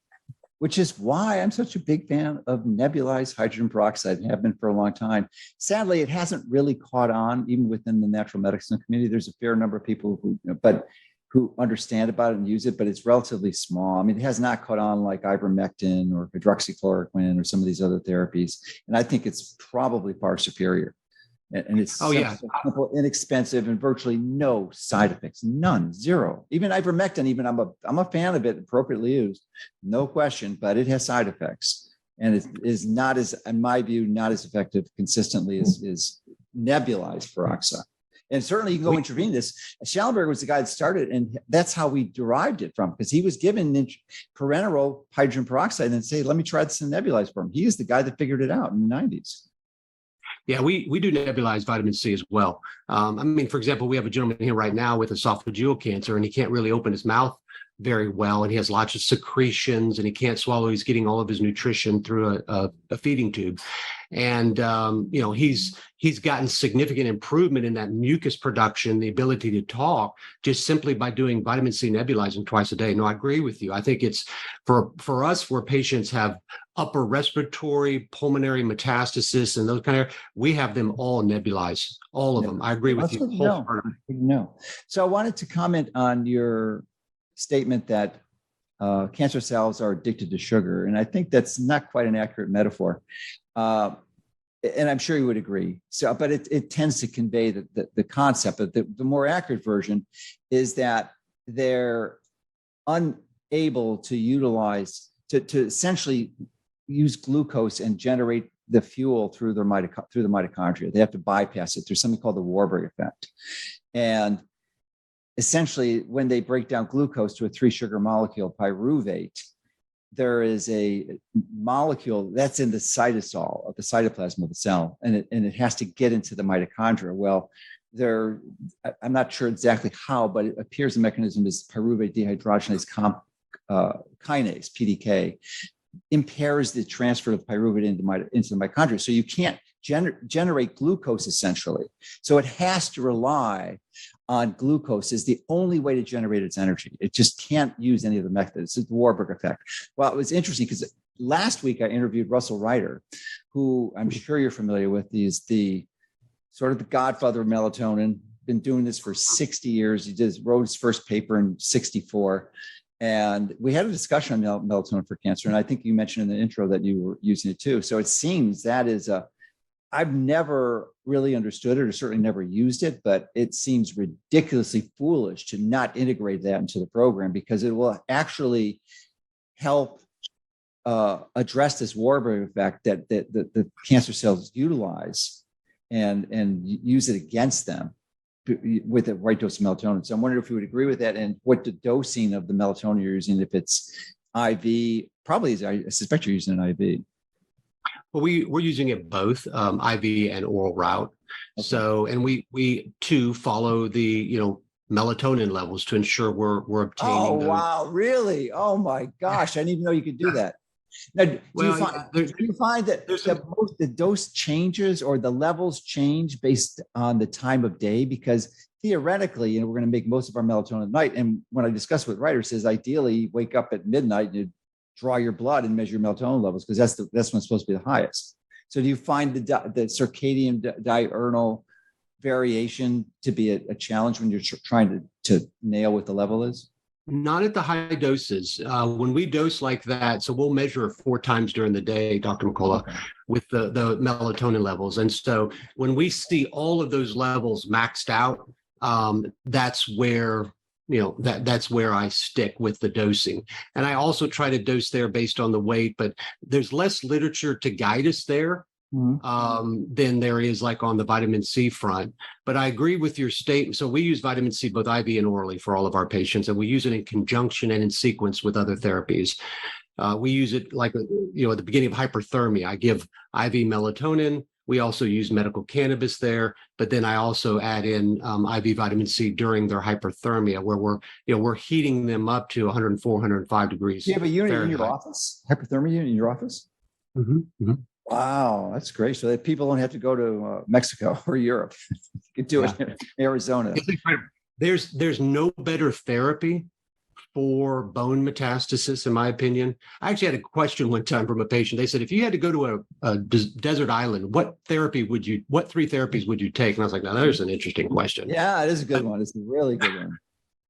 Which is why I'm such a big fan of nebulized hydrogen peroxide and have been for a long time. Sadly, it hasn't really caught on, even within the natural medicine community. There's a fair number of people who understand about it and use it, but it's relatively small. I mean, it has not caught on like ivermectin or hydroxychloroquine or some of these other therapies. And I think it's probably far superior. And it's simple, inexpensive, and virtually no side effects, none, zero. Even ivermectin, I'm a fan of it, appropriately used, no question, but it has side effects, and it is not as, in my view, not as effective consistently as nebulized peroxide. And certainly you can go intravenous. Schallenberg was the guy that started, and that's how we derived it from, because he was given parenteral hydrogen peroxide and say, let me try this in nebulized form. He is the guy that figured it out in the 90s. Yeah, we do nebulize vitamin C as well. For example, we have a gentleman here right now with esophageal cancer, and he can't really open his mouth very well, and he has lots of secretions, and he can't swallow. He's getting all of his nutrition through a feeding tube, and he's gotten significant improvement in that mucus production, the ability to talk, just simply by doing vitamin C nebulizing twice a day. No, I agree with you. I think it's for us, where patients have upper respiratory, pulmonary metastasis, and those kind of, we have them all nebulized, all of them. I agree with you wholeheartedly. So I wanted to comment on your statement that cancer cells are addicted to sugar. And I think that's not quite an accurate metaphor. And I'm sure you would agree. So, but it tends to convey the concept. But the more accurate version is that they're unable to utilize, to essentially use glucose and generate the fuel through the mitochondria. They have to bypass it through something called the Warburg effect. And essentially, when they break down glucose to a 3-sugar molecule, pyruvate, there is a molecule that's in the cytosol of the cytoplasm of the cell, and it has to get into the mitochondria. Well, I'm not sure exactly how, but it appears the mechanism is pyruvate dehydrogenase kinase, PDK, impairs the transfer of pyruvate into the mitochondria. So you can't generate glucose essentially. So it has to rely on glucose as the only way to generate its energy. It just can't use any of the methods. It's the Warburg effect. Well, it was interesting because last week I interviewed Russell Reiter, who I'm sure you're familiar with. He's the sort of the godfather of melatonin, been doing this for 60 years. He wrote his first paper in 1964. And we had a discussion on melatonin for cancer. And I think you mentioned in the intro that you were using it too. So it seems that is I've never really understood it, or certainly never used it, but it seems ridiculously foolish to not integrate that into the program, because it will actually help address this Warburg effect that the cancer cells utilize and use it against them with the right dose of melatonin. So I'm wondering if you would agree with that, and what the dosing of the melatonin you're using, if it's IV, probably I suspect you're using an IV. Well, we're using it both IV and oral route. Okay. So, and we too follow the melatonin levels to ensure we're Oh, obtaining those. wow. Really? Oh my gosh. I didn't even know you could do that. Now, Well, do you find that there's some, the dose changes or the levels change based on the time of day? Because theoretically, we're going to make most of our melatonin at night. And when I discuss with writers, says ideally wake up at midnight and you draw your blood and measure your melatonin levels because that's when it's supposed to be the highest. So do you find the circadian diurnal variation to be a challenge when you're trying to nail what the level is? not at the high doses. When we dose like that, so we'll measure 4 times during the day, Dr. Mercola, Okay. with the melatonin levels. And so when we see all of those levels maxed out, that's where that's where I stick with the dosing. And I also try to dose there based on the weight, but there's less literature to guide us there than there is like on the vitamin C front. But I agree with your statement. So we use vitamin C both IV and orally for all of our patients, and we use it in conjunction and in sequence with other therapies. We use it like, at the beginning of hyperthermia, I give IV melatonin. We also use medical cannabis there, but then I also add in IV vitamin C during their hyperthermia, where we're heating them up to 104, 105 degrees. Do you have a unit Fahrenheit. in your office? Hyperthermia unit in your office? Mm-hmm, mm-hmm. Wow, that's great. So that people don't have to go to Mexico or Europe. You can do it in Arizona. It's incredible. There's no better therapy for bone metastasis, in my opinion. I actually had a question one time from a patient. They said, if you had to go to a desert island, what 3 therapies would you take? And I was like, now there's an interesting question. Yeah, it is a good one. It's a really good one.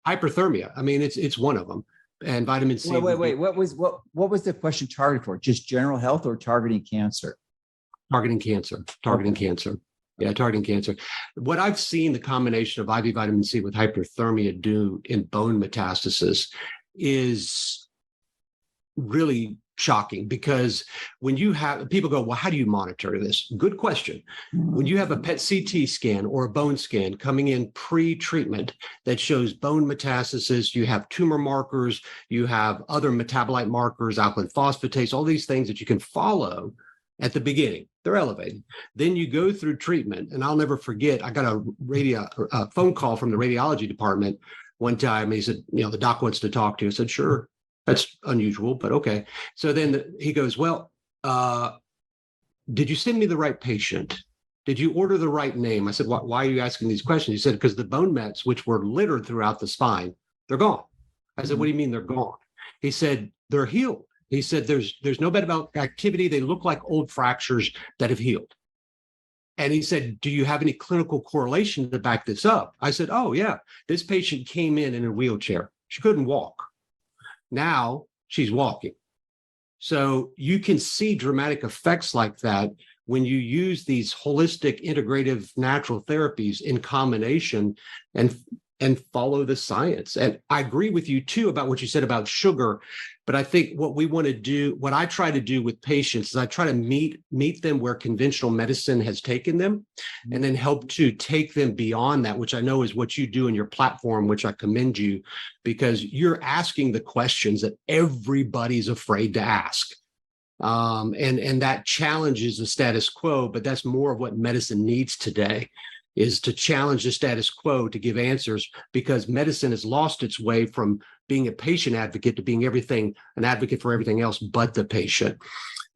Hyperthermia. I mean, it's one of them. And vitamin C. Wait. What was the question targeted for? Just general health or targeting cancer? Targeting cancer. Yeah, targeting cancer. What I've seen the combination of IV vitamin C with hyperthermia do in bone metastasis is really shocking, because when you have people go, well, how do you monitor this? Good question. When you have a PET CT scan or a bone scan coming in pre-treatment that shows bone metastasis, you have tumor markers, you have other metabolite markers, alkaline phosphatase, all these things that you can follow at the beginning. They're elevated. Then you go through treatment, and I'll never forget, I got a phone call from the radiology department one time. He said, the doc wants to talk to you. I said, sure. That's unusual, but okay. So then he goes, well, did you send me the right patient? Did you order the right name? I said, why are you asking these questions? He said, because the bone mets, which were littered throughout the spine, they're gone. I said, what do you mean they're gone? He said, they're healed. He said, there's no metabolic activity. They look like old fractures that have healed. And he said, do you have any clinical correlation to back this up? I said, oh, yeah. This patient came in a wheelchair. She couldn't walk. Now she's walking. So you can see dramatic effects like that when you use these holistic, integrative natural therapies in combination and follow the science. And I agree with you too about what you said about sugar. But I think what I try to do with patients is I try to meet them where conventional medicine has taken them, and then help to take them beyond that, which I know is what you do in your platform, which I commend you, because you're asking the questions that everybody's afraid to ask. And that challenges the status quo, but that's more of what medicine needs today, is to challenge the status quo to give answers, because medicine has lost its way from being a patient advocate to being an advocate for everything else but the patient.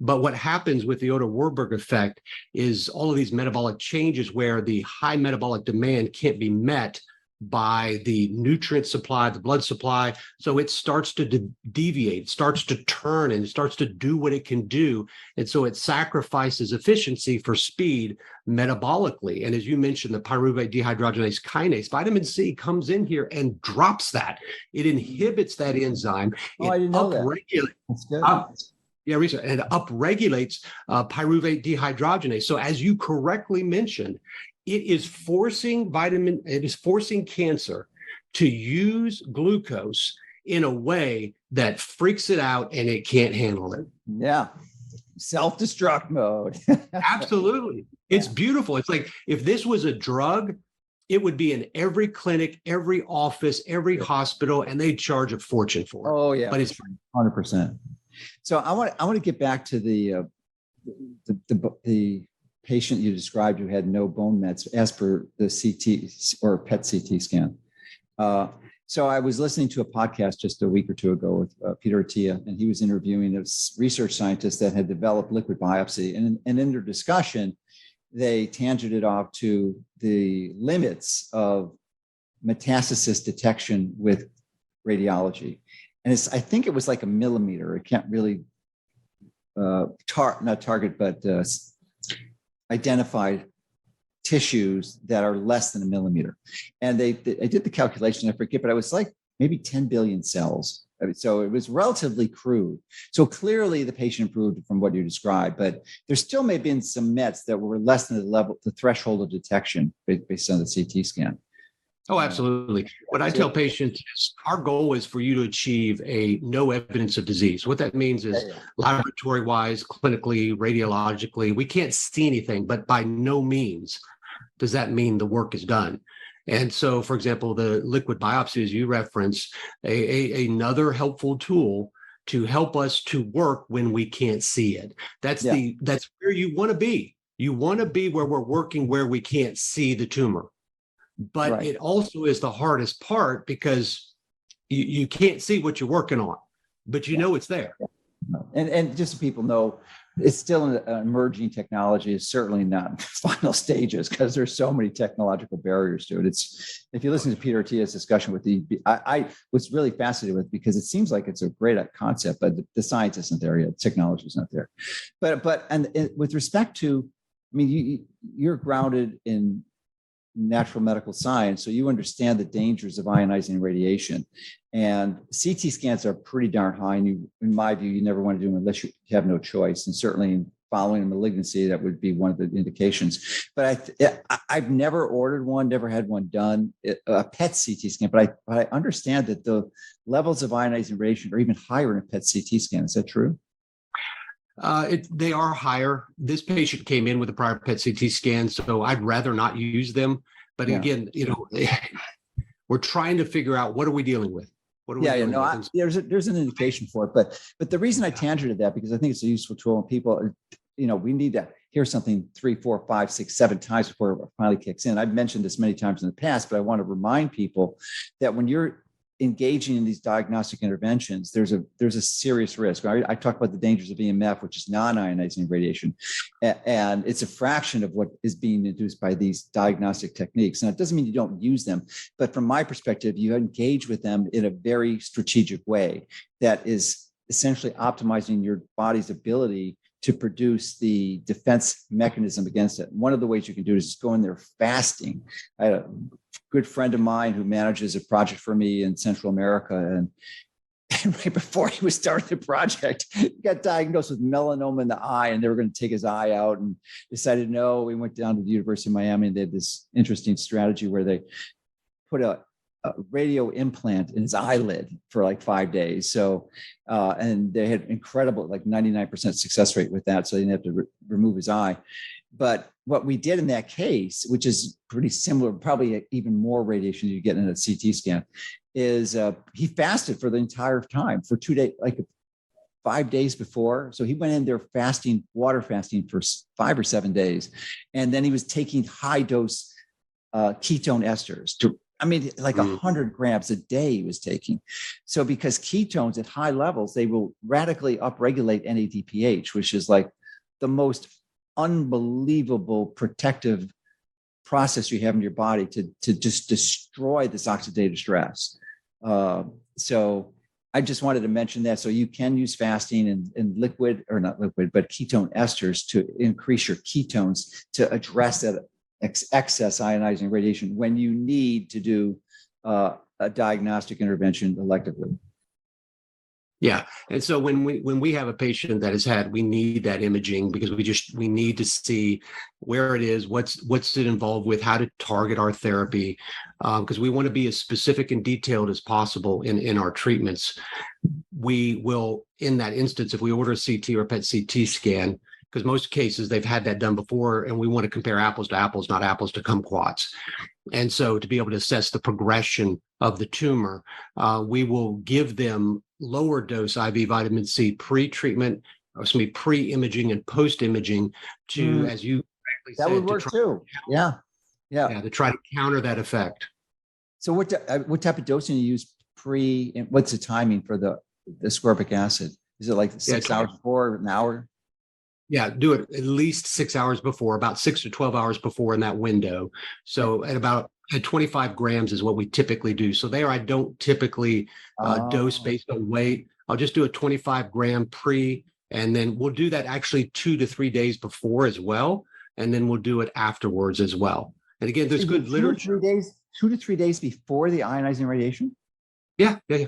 But what happens with the Otto Warburg effect is all of these metabolic changes where the high metabolic demand can't be met by the nutrient supply, the blood supply. So it starts to deviate, starts to turn, and it starts to do what it can do. And so it sacrifices efficiency for speed metabolically. And as you mentioned, the pyruvate dehydrogenase kinase, vitamin C comes in here and drops that. It inhibits that enzyme. I didn't know that. That's good. Research, and it upregulates pyruvate dehydrogenase. So as you correctly mentioned, it is forcing cancer to use glucose in a way that freaks it out and it can't handle it. Yeah. Self-destruct mode. Absolutely. It's beautiful. It's like if this was a drug, it would be in every clinic, every office, every hospital, and they'd charge a fortune for it. Oh, yeah. But it's 100%. So I want to get back to the patient you described who had no bone mets as per the CT or PET CT scan. So I was listening to a podcast just a week or two ago with Peter Attia, and he was interviewing a research scientist that had developed liquid biopsy. And in their discussion, they tangented off to the limits of metastasis detection with radiology. And I think it was like a millimeter. It can't really identify tissues that are less than a millimeter. And I did the calculation, I forget, but I was like maybe 10 billion cells. I mean, so it was relatively crude. So clearly the patient improved from what you described, but there still may have been some mets that were less than the threshold of detection based on the CT scan. Oh, absolutely. What I tell patients is our goal is for you to achieve a no evidence of disease. What that means is laboratory wise, clinically, radiologically, we can't see anything, but by no means does that mean the work is done. And so, for example, the liquid biopsy, as you reference, another helpful tool to help us to work when we can't see it. That's where you want to be. You want to be where we're working where we can't see the tumor. But it also is the hardest part because you can't see what you're working on, but you know it's there. And just so people know, it's still an emerging technology. It's certainly not in the final stages because there's so many technological barriers to it. It's, if you listen to Peter Attia's discussion with I was really fascinated with, because it seems like it's a great concept, but the science isn't there yet. Technology is not there. But with respect to, I mean, you're grounded in natural medical science, so you understand the dangers of ionizing radiation. And CT scans are pretty darn high. And in my view, you never want to do them unless you have no choice. And certainly following a malignancy, that would be one of the indications. But I've never ordered one, never had one done, a PET CT scan. But I understand that the levels of ionizing radiation are even higher in a PET CT scan. Is that true? They are higher. This patient came in with a prior PET CT scan, so I'd rather not use them. But again, we're trying to figure out, what are we dealing with? There's an indication for it. But the reason I tangented that, because I think it's a useful tool, and people, we need to hear something 3, 4, 5, 6, 7 times before it finally kicks in. I've mentioned this many times in the past, but I want to remind people that when you're engaging in these diagnostic interventions, there's a serious risk. I talk about the dangers of EMF, which is non-ionizing radiation, and it's a fraction of what is being induced by these diagnostic techniques. And it doesn't mean you don't use them, but from my perspective, you engage with them in a very strategic way that is essentially optimizing your body's ability to produce the defense mechanism against it. One of the ways you can do it is just go in there fasting. I had a good friend of mine who manages a project for me in Central America, and right before he was starting the project, he got diagnosed with melanoma in the eye, and they were going to take his eye out, and decided no. We went down to the University of Miami, and they had this interesting strategy where they put a radio implant in his eyelid for like 5 days. So, and they had incredible, like 99% success rate with that. So they didn't have to remove his eye. But what we did in that case, which is pretty similar, probably even more radiation you get in a CT scan, is he fasted for the entire time for 2 days, like 5 days before. So he went in there fasting, water fasting for 5 or 7 days. And then he was taking high dose ketone esters like 100 grams a day he was taking. So because ketones at high levels, they will radically upregulate NADPH, which is like the most unbelievable protective process you have in your body to just destroy this oxidative stress. So I just wanted to mention that. So you can use fasting and liquid, or not liquid, but ketone esters to increase your ketones to address that excess ionizing radiation when you need to do a diagnostic intervention electively. Yeah. And so when we have a patient that has had, we need that imaging because we need to see where it is, what's it involved with, how to target our therapy, because we want to be as specific and detailed as possible in our treatments. We will, in that instance, if we order a CT or a PET CT scan, because most cases they've had that done before, and we want to compare apples to apples, not apples to kumquats. And so to be able to assess the progression of the tumor, we will give them lower dose IV vitamin C pre-treatment, pre-imaging and post-imaging to, as you correctly said, that would work too. Yeah. To try to counter that effect. So what type of dosing do you use pre, and what's the timing for the ascorbic acid? Is it like 6 hours before, an hour? Yeah, do it at least 6 hours before, about 6 to 12 hours before in that window. So at 25 grams is what we typically do. So there, I don't typically dose based on weight. I'll just do a 25-gram pre, and then we'll do that actually 2 to 3 days before as well. And then we'll do it afterwards as well. And again, there's good literature. 2 to 3 days before the ionizing radiation? Yeah. And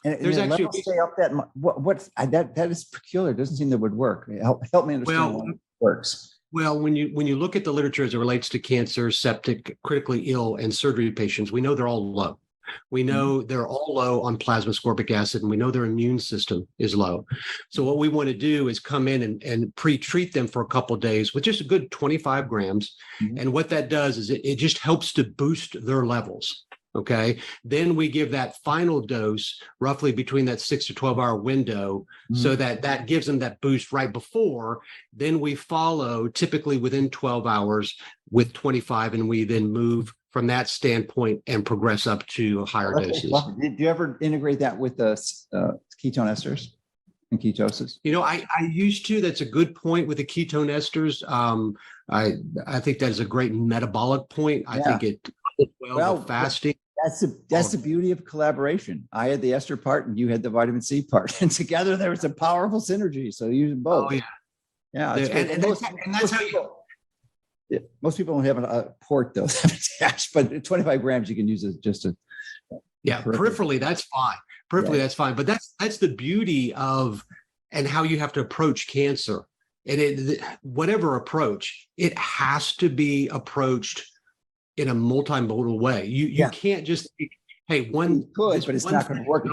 there's actually levels stay up that much. That is peculiar. It doesn't seem that would work. Help me understand how it works. Well, when you look at the literature as it relates to cancer, septic, critically ill, and surgery patients, we know they're all low. We know they're all low on plasma ascorbic acid, and we know their immune system is low. So what we want to do is come in and pre-treat them for a couple of days with just a good 25 grams. And what that does is it just helps to boost their levels. Okay. Then we give that final dose roughly between that 6 to 12 hour window so that gives them that boost right before. Then we follow typically within 12 hours with 25, and we then move from that standpoint and progress up to higher doses. Did you ever integrate that with the ketone esters and ketosis? I used to. That's a good point with the ketone esters. I think that is a great metabolic point. I think it well with fasting. That's the beauty of collaboration. I had the ester part and you had the vitamin C part, and together there was a powerful synergy. So use them both. Oh yeah. And that's how you. Most people don't have a port though attached, but 25 grams you can use it just to. Peripherally that's fine. That's fine. But that's the beauty of and how you have to approach cancer. And whatever approach, it has to be approached in a multimodal way. You can't just think, hey, one could, but it's not going to work. It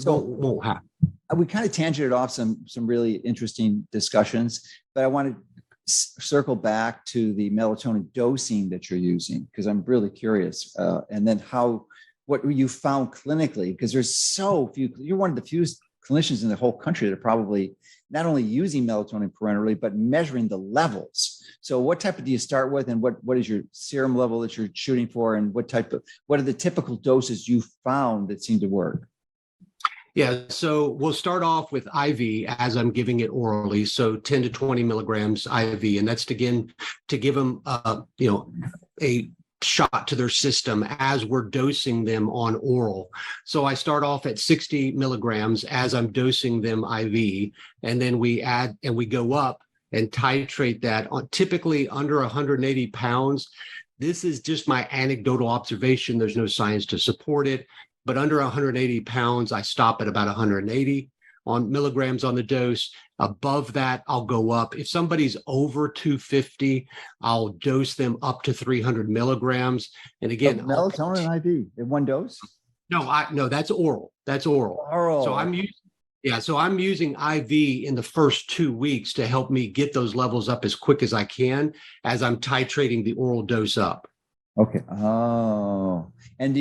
won't happen. We kind of tangented off some really interesting discussions, but I want to circle back to the melatonin dosing that you're using, because I'm really curious. And then what you found clinically, because there's so few. You're one of the few clinicians in the whole country that are probably not only using melatonin parenterally, but measuring the levels. So what type do you start with, and what is your serum level that you're shooting for, and what are the typical doses you found that seem to work? Yeah, so we'll start off with IV as I'm giving it orally, so 10 to 20 milligrams IV, and that's to give them a shot to their system as we're dosing them on oral. So I start off at 60 milligrams as I'm dosing them IV, and then we add and we go up and titrate that on typically under 180 pounds. This is just my anecdotal observation. There's no science to support it, but under 180 pounds, I stop at about 180 on milligrams on the dose. Above that, I'll go up. If somebody's over 250, I'll dose them up to 300 milligrams. And again, melatonin IV in one dose? No, that's oral. That's oral. So I'm using IV in the first 2 weeks to help me get those levels up as quick as I can as I'm titrating the oral dose up. Okay. Oh, and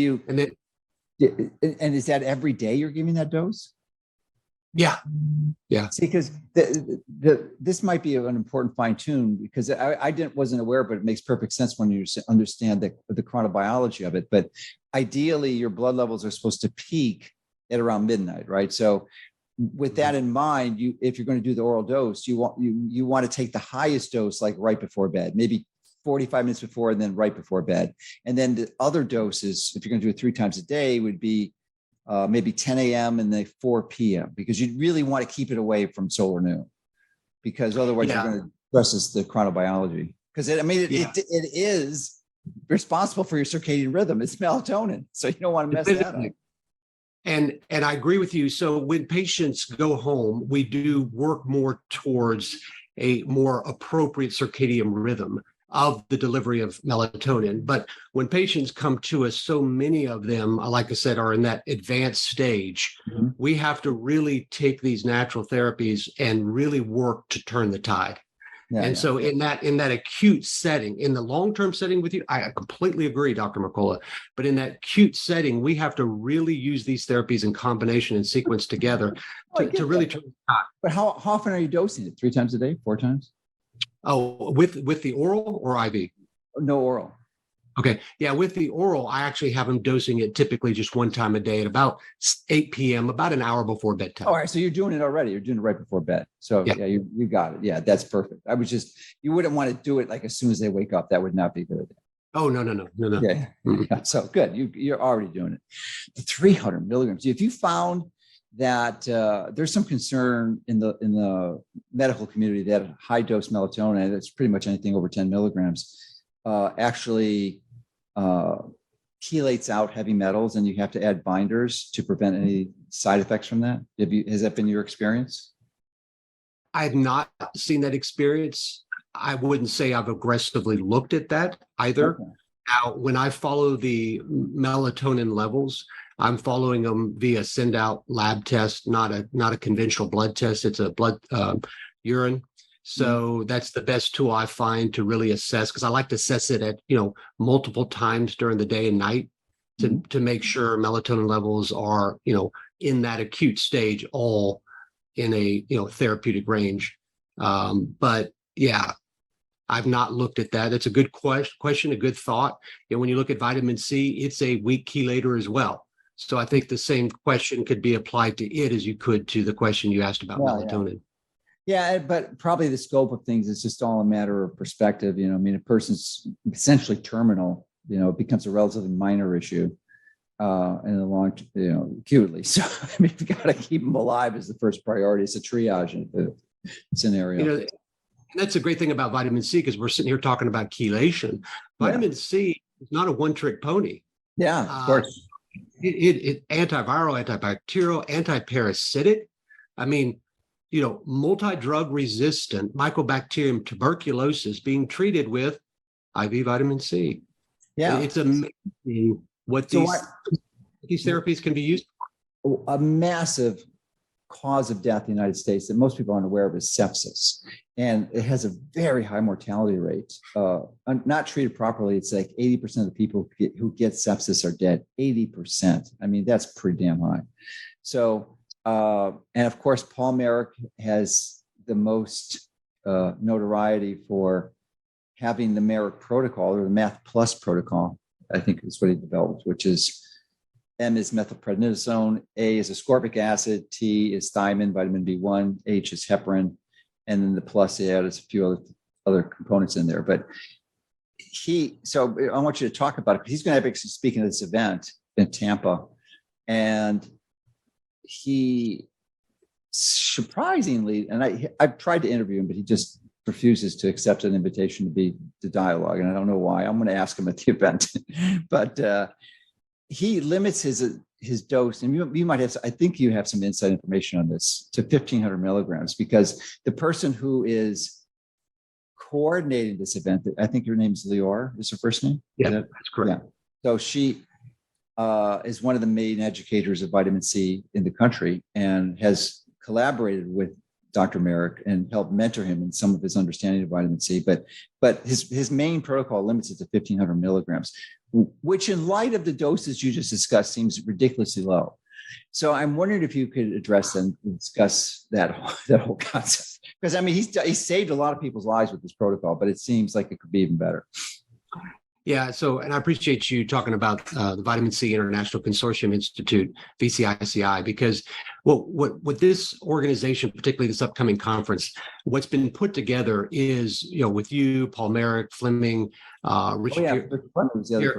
is that every day you're giving that dose? Yeah. See, because this might be an important fine tune, because I wasn't aware, but it makes perfect sense when you understand the chronobiology of it. But ideally, your blood levels are supposed to peak at around midnight, right? So with that in mind, if you're going to do the oral dose, you want to take the highest dose like right before bed, maybe 45 minutes before and then right before bed. And then the other doses, if you're going to do it 3 times a day, would be maybe 10 a.m. and then 4 p.m. because you really want to keep it away from solar noon, because otherwise you're going to stress the chronobiology. Because it is responsible for your circadian rhythm. It's melatonin, so you don't want to mess that up. And I agree with you. So when patients go home, we do work more towards a more appropriate circadian rhythm of the delivery of melatonin. But when patients come to us, so many of them, like I said, are in that advanced stage. We have to really take these natural therapies and really work to turn the tide. So in that acute setting, in the long-term setting with you, I completely agree, Dr. Mercola. But in that acute setting, we have to really use these therapies in combination and sequence together to really turn the tide. But how often are you dosing it? 3 times a day? 4 times? Oh, with the oral or IV? No, oral. Okay. Yeah. With the oral, I actually have them dosing it typically just one time a day at about 8 p.m., about an hour before bedtime. All right. So you're doing it already. You're doing it right before bed. So yeah, you got it. Yeah, that's perfect. You wouldn't want to do it like as soon as they wake up. That would not be good. Oh, no. Yeah. Yeah. So good. You're already doing it. The 300 milligrams. If you found that there's some concern in the medical community that high dose melatonin, that's pretty much anything over 10 milligrams, actually chelates out heavy metals, and you have to add binders to prevent any side effects from that. Has that been your experience? I have not seen that experience. I wouldn't say I've aggressively looked at that either. Okay. Now, when I follow the melatonin levels, I'm following them via send out lab test, not a conventional blood test. It's a blood urine. So that's the best tool I find to really assess, because I like to assess it at, multiple times during the day and night to make sure melatonin levels are, in that acute stage, all in a, therapeutic range. But yeah, I've not looked at that. That's a good question, a good thought. When you look at vitamin C, it's a weak chelator as well. So I think the same question could be applied to it as you could to the question you asked about melatonin. Yeah, but probably the scope of things is just all a matter of perspective. A person's essentially terminal, it becomes a relatively minor issue in the long, acutely. So, you've got to keep them alive as the first priority. It's a triage scenario. That's a great thing about vitamin C, because we're sitting here talking about chelation. Vitamin C is not a one-trick pony. Yeah, of course. It antiviral, antibacterial, antiparasitic. Multi-drug resistant Mycobacterium tuberculosis being treated with IV vitamin C. Yeah. It's amazing what these therapies can be used for. A massive cause of death in the United States that most people aren't aware of is sepsis. And it has a very high mortality rate. Not treated properly, it's like 80% of the people who get sepsis are dead. 80%. That's pretty damn high. So, and of course, Paul Marik has the most notoriety for having the Marik protocol, or the Math Plus protocol, I think is what he developed, which is M is methylprednisolone, A is ascorbic acid, T is thiamine, vitamin B1, H is heparin, and then the plus he added a few other components in there. But so I want you to talk about it, because he's going to be speaking at this event in Tampa, and he surprisingly, and I've tried to interview him, but he just refuses to accept an invitation to be the dialogue. And I don't know why. I'm going to ask him at the event, but he limits his dose. And you might have, I think you have some inside information on this, to 1,500 milligrams, because the person who is coordinating this event, I think her name's Lior, is her first name? Yeah, that's correct. Yeah. So she is one of the main educators of vitamin C in the country, and has collaborated with Dr. Marik and helped mentor him in some of his understanding of vitamin C. But his main protocol limits it to 1,500 milligrams, which in light of the doses you just discussed seems ridiculously low. So I'm wondering if you could address and discuss that whole concept. Because he saved a lot of people's lives with this protocol, but it seems like it could be even better. Yeah. So, and I appreciate you talking about the Vitamin C International Consortium Institute, VCICI, because what this organization, particularly this upcoming conference, what's been put together is, with you, Paul Marik, Fleming, Richard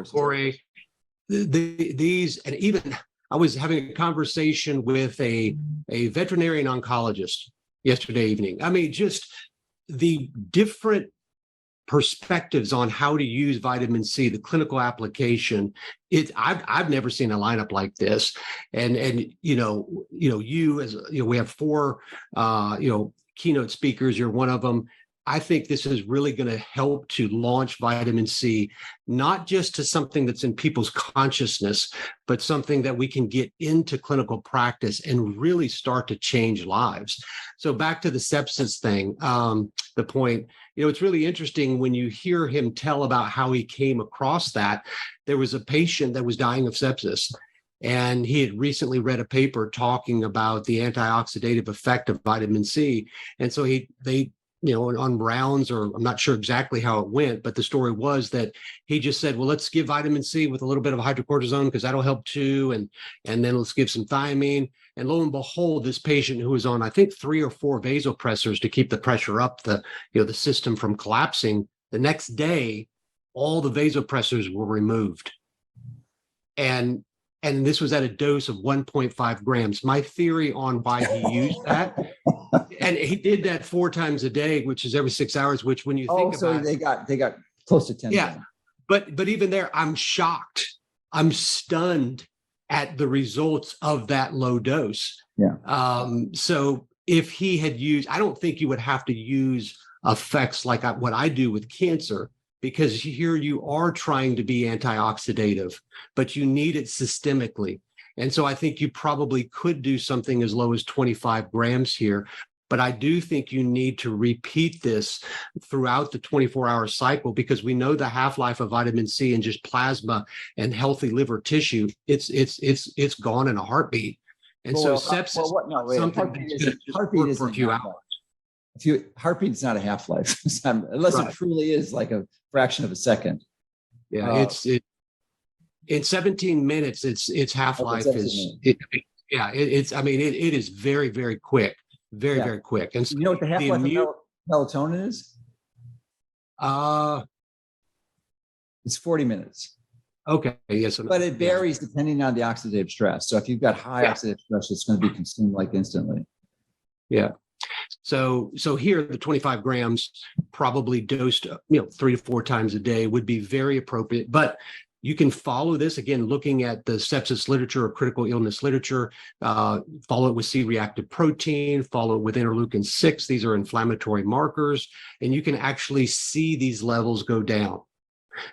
Corey, these, and even I was having a conversation with a veterinarian oncologist yesterday evening. Just the different perspectives on how to use vitamin C, the clinical application. I've never seen a lineup like this. And you as we have 4 keynote speakers. You're one of them. I think this is really going to help to launch vitamin C, not just to something that's in people's consciousness, but something that we can get into clinical practice and really start to change lives. So back to the sepsis thing, the point, it's really interesting when you hear him tell about how he came across that. There was a patient that was dying of sepsis, and he had recently read a paper talking about the antioxidative effect of vitamin C. And so they on rounds, or I'm not sure exactly how it went, but the story was that he just said, well, let's give vitamin C with a little bit of hydrocortisone because that'll help too. And then let's give some thiamine. And lo and behold, this patient who was on, I think, 3 or 4 vasopressors to keep the pressure up, the system from collapsing, the next day, all the vasopressors were removed. And this was at a dose of 1.5 grams. My theory on why he used that, and he did that 4 times a day, which is every 6 hours, which when you think so about it, they got close to 10. Yeah. But even there, I'm shocked. I'm stunned at the results of that low dose. Yeah. So if he had used, I don't think you would have to use effects like what I do with cancer, because here you are trying to be antioxidative, but you need it systemically. And so I think you probably could do something as low as 25 grams here. But I do think you need to repeat this throughout the 24-hour cycle, because we know the half-life of vitamin C in just plasma and healthy liver tissue, it's gone in a heartbeat. And sepsis, something that's going to work for a few hours. Heartbeat is not a half-life, unless it truly is like a fraction of a second. Yeah, it's in 17 minutes. Its half-life is it is very, very quick, very quick. And so you know what the half-life of melatonin is? It's 40 minutes. Okay. Yes, but it varies depending on the oxidative stress. So if you've got high oxidative stress, it's going to be consumed like instantly. Yeah. So here, the 25 grams probably dosed, 3 to 4 times a day would be very appropriate. But you can follow this, again, looking at the sepsis literature or critical illness literature, follow it with C-reactive protein, follow it with interleukin-6. These are inflammatory markers, and you can actually see these levels go down.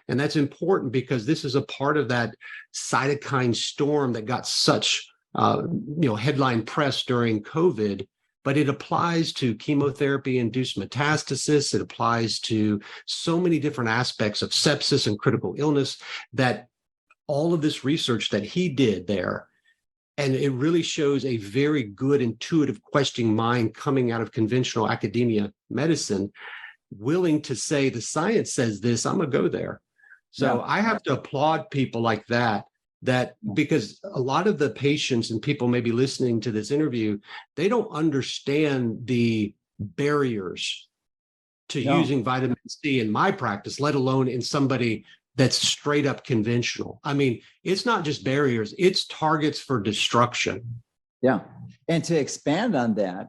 And that's important because this is a part of that cytokine storm that got such, headline press during COVID. But it applies to chemotherapy-induced metastasis. It applies to so many different aspects of sepsis and critical illness, that all of this research that he did there, and it really shows a very good intuitive questioning mind coming out of conventional academia medicine, willing to say the science says this, I'm going to go there. So I have to applaud people like that because a lot of the patients and people maybe listening to this interview, they don't understand the barriers to using vitamin C in my practice, let alone in somebody that's straight up conventional. I mean, it's not just barriers, it's targets for destruction. Yeah. And to expand on that,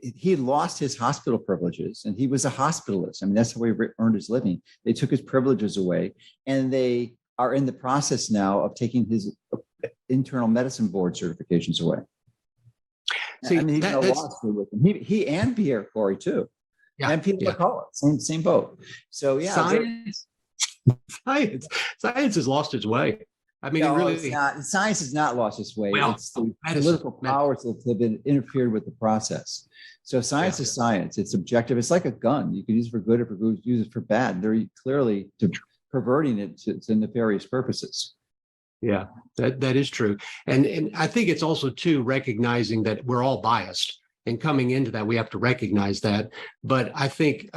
he lost his hospital privileges, and he was a hospitalist. I mean, that's how he earned his living. They took his privileges away, and they are in the process now of taking his internal medicine board certifications away. See, and he's in a lawsuit with him. He and Pierre Corey too. Yeah, and Peter Mercola, same boat. So science has lost its way. I mean, science has not lost its way. Well, it's the political powers that have been interfered with the process. So science is science. It's objective. It's like a gun. You can use it for good or use it for bad. They're clearly perverting it to nefarious purposes. Yeah, that is true. And I think it's also too recognizing that we're all biased, and coming into that, we have to recognize that. But I think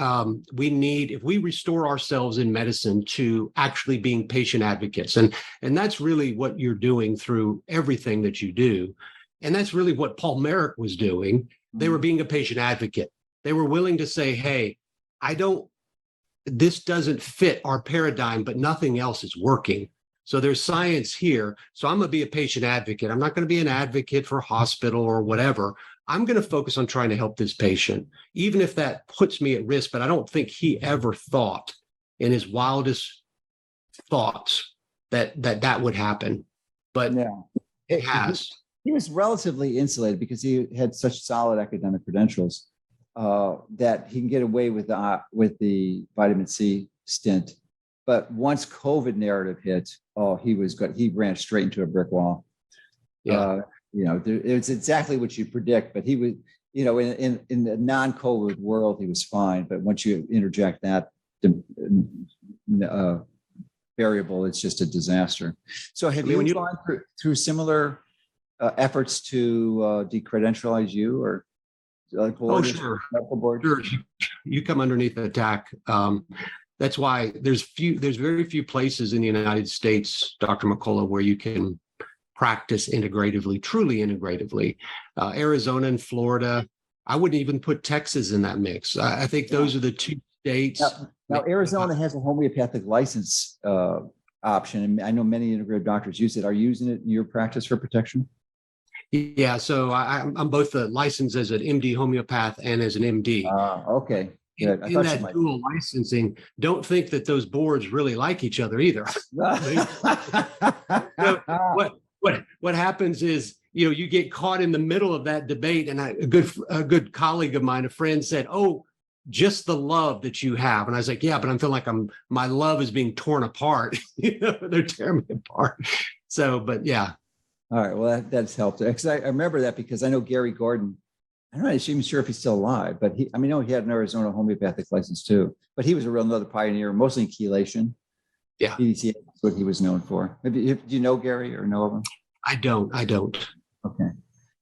we need, if we restore ourselves in medicine to actually being patient advocates, and that's really what you're doing through everything that you do. And that's really what Paul Merrick was doing. They were being a patient advocate. They were willing to say, hey, this doesn't fit our paradigm, but nothing else is working. So there's science here. So I'm going to be a patient advocate. I'm not going to be an advocate for hospital or whatever. I'm going to focus on trying to help this patient, even if that puts me at risk. But I don't think he ever thought in his wildest thoughts that would happen. But it has. He was relatively insulated because he had such solid academic credentials that he can get away with the vitamin C stint. But once COVID narrative hit, he was good. He ran straight into a brick wall. Yeah. It's exactly what you predict, but he was, in the non-COVID world, he was fine. But once you interject that variable, it's just a disaster. So have you gone through similar efforts to decredentialize you or sure. medical board? Sure. you come underneath attack. That's why there's very few places in the United States, Dr. Mercola, where you can practice integratively, truly integratively. Arizona and Florida. I wouldn't even put Texas in that mix. I think those are the two states. Now Arizona has a homeopathic license option, and I know many integrative doctors use it. Are you using it in your practice for protection? Yeah, so I'm both licensed as an MD homeopath and as an MD. Okay. Good. In that dual licensing, don't think that those boards really like each other either. What happens is, you get caught in the middle of that debate, and a good colleague of mine, a friend, said, "Oh, just the love that you have," and I was like, "Yeah, but I'm feeling like my love is being torn apart. They're tearing me apart." So, but yeah. All right. Well, that's helped. Because I remember that because I know Gary Gordon. I'm not even sure if he's still alive, but he had an Arizona homeopathic license too. But he was another pioneer, mostly in chelation. Yeah. EDTA is what he was known for. Maybe, do you know Gary or know of him? I don't. Okay.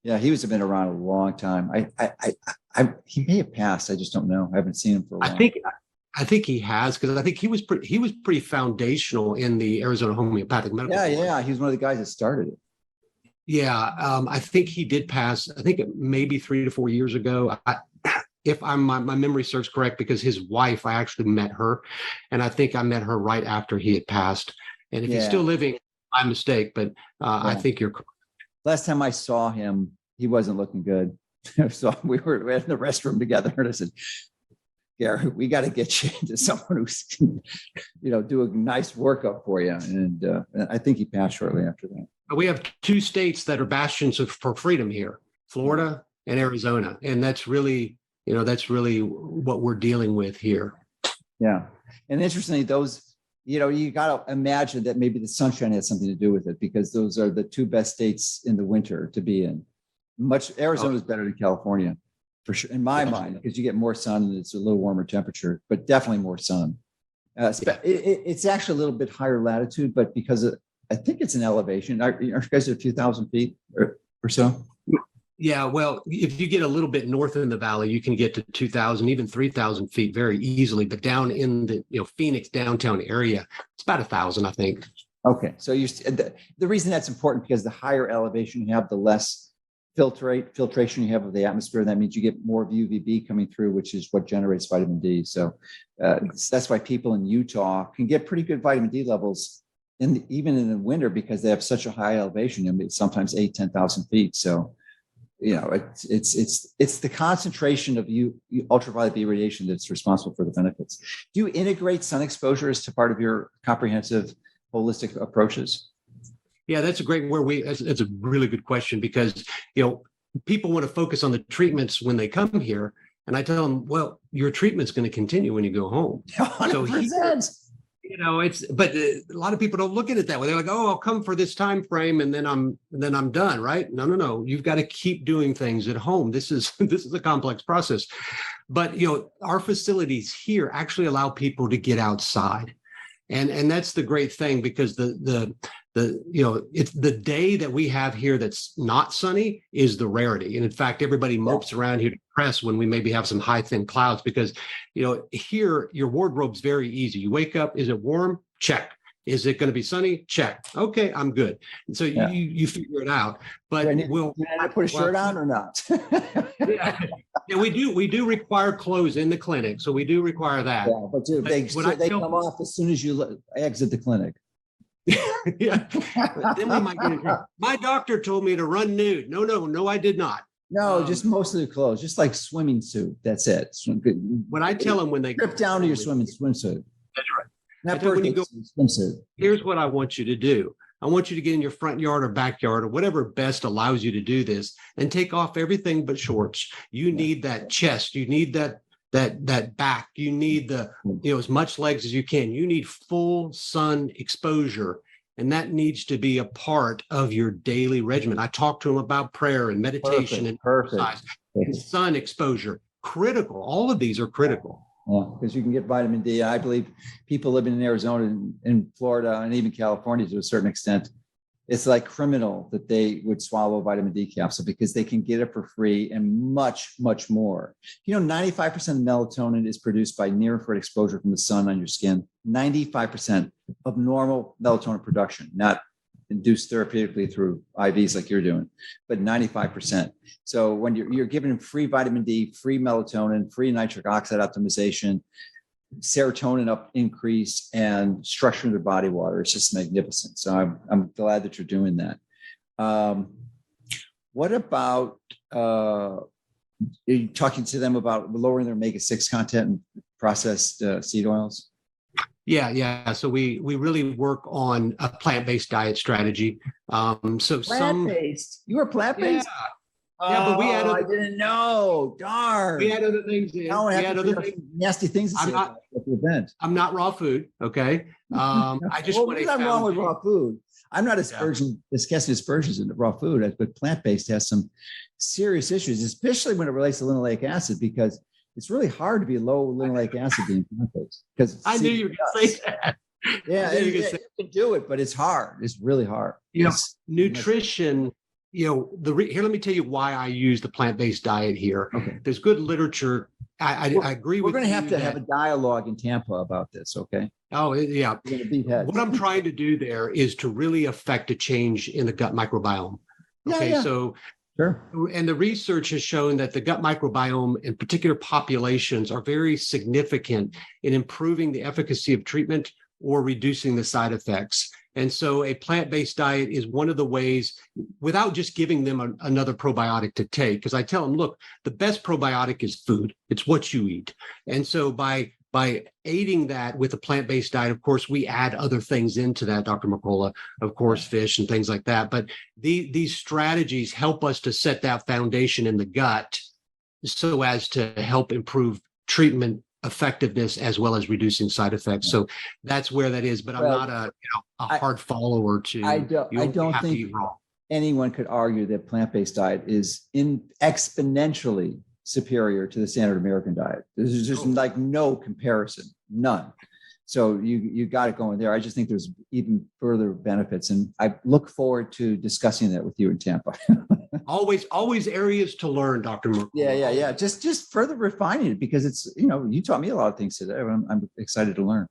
Yeah, he was been around a long time. He may have passed. I just don't know. I haven't seen him for a while. I think he has, because I think he was pretty foundational in the Arizona homeopathic medical. Yeah. He was one of the guys that started it. Yeah, I think he did pass. I think maybe 3 to 4 years ago. If my memory serves correct, because his wife, I actually met her, and I think I met her right after he had passed. And if he's still living, my mistake, but I think you're correct. Last time I saw him, he wasn't looking good. So we were in the restroom together, and I said, "Gary, we got to get you into someone who's, do a nice workup for you." And I think he passed shortly after that. We have two states that are bastions for freedom here, Florida and Arizona. And that's really what we're dealing with here. Yeah. And interestingly, those, you got to imagine that maybe the sunshine has something to do with it, because those are the two best states in the winter to be in. Arizona is better than California, for sure, in my mind, because you get more sun and it's a little warmer temperature, but definitely more sun. It's actually a little bit higher latitude, but because I think it's an elevation. Are you guys at a few thousand feet or so? Yeah, well, if you get a little bit north in the valley, you can get to 2,000, even 3,000 feet very easily. But down in the Phoenix downtown area, it's about 1,000, I think. Okay, so the reason that's important, because the higher elevation you have, the less filtration you have of the atmosphere. That means you get more UVB coming through, which is what generates vitamin D. So that's why people in Utah can get pretty good vitamin D levels even in the winter, because they have such a high elevation, sometimes 10,000 feet. So, it's the concentration of ultraviolet B radiation that's responsible for the benefits. Do you integrate sun exposure as to part of your comprehensive holistic approaches? Yeah, that's a really good question, because, people want to focus on the treatments when they come here. And I tell them, well, your treatment's going to continue when you go home. 100%. But a lot of people don't look at it that way. They're like, "Oh, I'll come for this time frame, and then I'm done." Right? No. You've got to keep doing things at home. This is a complex process. But our facilities here actually allow people to get outside, and that's the great thing, because it's the day that we have here that's not sunny is the rarity. And in fact, everybody mopes around here to press when we maybe have some high thin clouds, because here your wardrobe's very easy. You wake up, is it warm? Check. Is it going to be sunny? Check. Okay, I'm good. And so you figure it out. But we'll put a shirt on or not? Yeah, we do require clothes in the clinic, so we do require that. Yeah, but they come off as soon as you exit the clinic. Yeah. Then we might get in trouble. My doctor told me to run nude. No, I did not. No, just mostly the clothes, just like swimming suit. That's it. When I tell them, when they strip down to your swimsuit. That's right. Not when you go swimsuit. Here's what I want you to do. I want you to get in your front yard or backyard or whatever best allows you to do this, and take off everything but shorts. You need that chest. You need that back. You need as much legs as you can. You need full sun exposure, and that needs to be a part of your daily regimen. I talk to them about prayer and meditation and exercise and sun exposure. Critical. All of these are critical. Yeah, because you can get vitamin D. I believe people living in Arizona and Florida and even California to a certain extent It's like criminal that they would swallow a vitamin D capsule because they can get it for free and much, much more. 95% of melatonin is produced by near-infrared exposure from the sun on your skin. 95% of normal melatonin production, not induced therapeutically through IVs like you're doing, but 95%. So when you're given free vitamin D, free melatonin, free nitric oxide optimization, serotonin increase, and structure of the body water, it's just magnificent. So I'm glad that you're doing that. What about are you talking to them about lowering their omega-6 content and processed seed oils? Yeah. So we really work on a plant-based diet strategy. So Plant-based. You were plant-based? Yeah, but we had I didn't know. Darn. We had other things in. Now I We have had to other figure out things. some nasty things to say about the event. I'm not raw food. Okay. I just want There's nothing wrong with raw food. I'm not discussing aspersions into raw food, but plant-based has some serious issues, especially when it relates to linoleic acid, because it's really hard to be low linoleic acid being plant-based. Because I knew you were going to say that. Yeah, you can do it, but it's hard. It's really hard. Nutrition. Here, let me tell you why I use the plant-based diet here. Okay. There's good literature. I agree with you. We're going to have a dialogue in Tampa about this, okay? Oh, yeah. We're going to beat heads. What I'm trying to do there is to really affect a change in the gut microbiome. Okay, yeah. So sure. And the research has shown that the gut microbiome in particular populations are very significant in improving the efficacy of treatment or reducing the side effects. And so a plant-based diet is one of the ways, without just giving them another probiotic to take, because I tell them, look, the best probiotic is food. It's what you eat. And so by aiding that with a plant-based diet, of course, we add other things into that, Dr. Mercola, of course, fish and things like that. But these strategies help us to set that foundation in the gut so as to help improve treatment effectiveness as well as reducing side effects. So that's where that is. But I'm not a hard follower to. I don't think anyone could argue that plant-based diet is exponentially superior to the standard American diet. There's just like no comparison, none. So you got it going there. I just think there's even further benefits, and I look forward to discussing that with you in Tampa. always areas to learn, Dr. Mercola. Yeah. Just further refining it, because it's, you taught me a lot of things today. I'm excited to learn.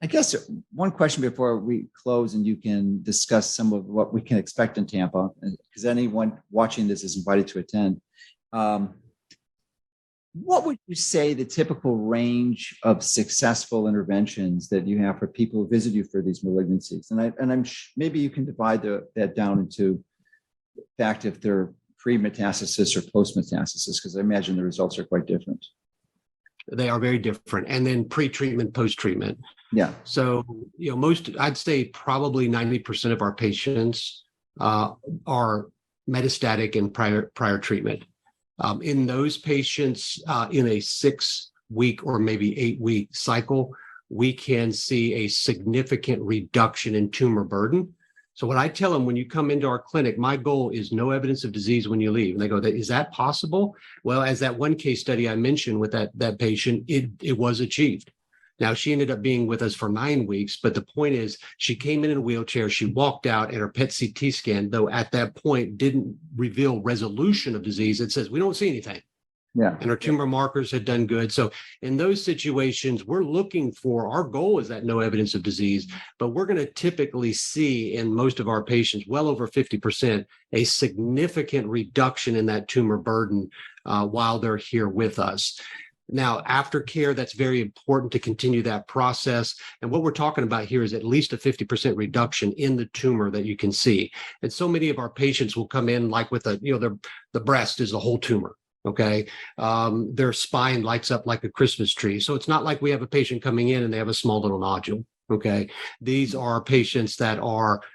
I guess one question before we close, and you can discuss some of what we can expect in Tampa, because anyone watching this is invited to attend. What would you say the typical range of successful interventions that you have for people who visit you for these malignancies? And I'm maybe you can divide that down into the fact if they're pre-metastasis or post-metastasis, because I imagine the results are quite different. They are very different. And then pre-treatment, post-treatment. Yeah. So, I'd say probably 90% of our patients are metastatic in prior treatment. In those patients, in a 6-week or maybe 8-week cycle, we can see a significant reduction in tumor burden. So what I tell them, when you come into our clinic, my goal is no evidence of disease when you leave. And they go, is that possible? Well, as that one case study I mentioned with that patient, it was achieved. Now, she ended up being with us for 9 weeks, but the point is she came in a wheelchair, she walked out, and her PET CT scan, though at that point didn't reveal resolution of disease, it says we don't see anything. Yeah. And her tumor markers had done good. So in those situations, we're looking for, our goal is that no evidence of disease, but we're going to typically see in most of our patients, well over 50%, a significant reduction in that tumor burden while they're here with us. Now, aftercare, that's very important to continue that process. And what we're talking about here is at least a 50% reduction in the tumor that you can see. And so many of our patients will come in like with the breast is the whole tumor. Okay. Their spine lights up like a Christmas tree. So it's not like we have a patient coming in and they have a small little nodule. Okay. These are patients that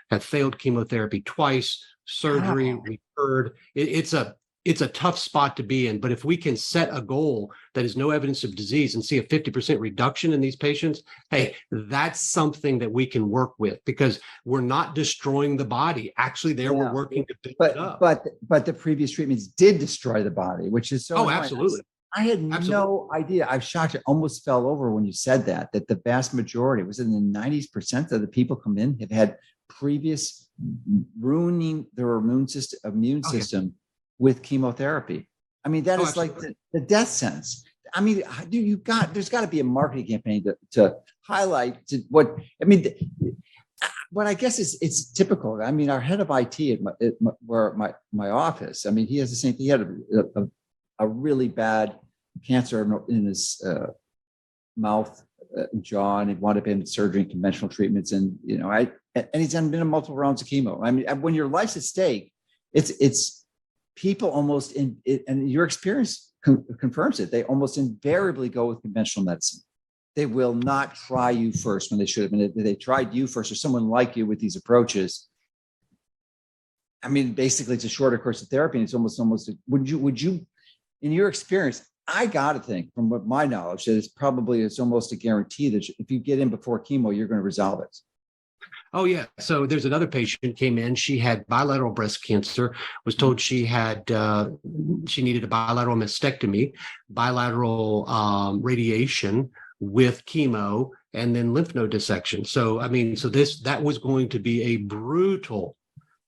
have failed chemotherapy twice, surgery, recurred. It's a tough spot to be in, but if we can set a goal that is no evidence of disease and see a 50% reduction in these patients, hey, that's something that we can work with, because we're not destroying the body. Actually, we're working to build it up. But the previous treatments did destroy the body, which is so. Absolutely. I had Absolutely. no idea. I was shocked. I almost fell over when you said that the vast majority, was in the 90% of the people come in have had previous ruining their immune Oh, yeah. system with chemotherapy. I mean, that Oh, is like absolutely. the death sentence. I mean, there's got to be a marketing campaign to highlight what, I mean, what I guess is it's typical. I mean, our head of IT where my office, I mean, he has the same thing. He had a really bad cancer in his mouth, jaw, and he wound up in surgery and conventional treatments. And, and he's been in multiple rounds of chemo. I mean, when your life's at stake, it's people almost and your experience confirms it. They almost invariably go with conventional medicine. They will not try you first when they should have been. If they tried you first or someone like you with these approaches, I mean, basically it's a shorter course of therapy. And it's almost, would you, in your experience, I got to think from what my knowledge that it's almost a guarantee that if you get in before chemo, you're going to resolve it. Oh, yeah. So there's another patient came in. She had bilateral breast cancer, was told she needed a bilateral mastectomy, bilateral radiation with chemo, and then lymph node dissection. So, I mean, that was going to be a brutal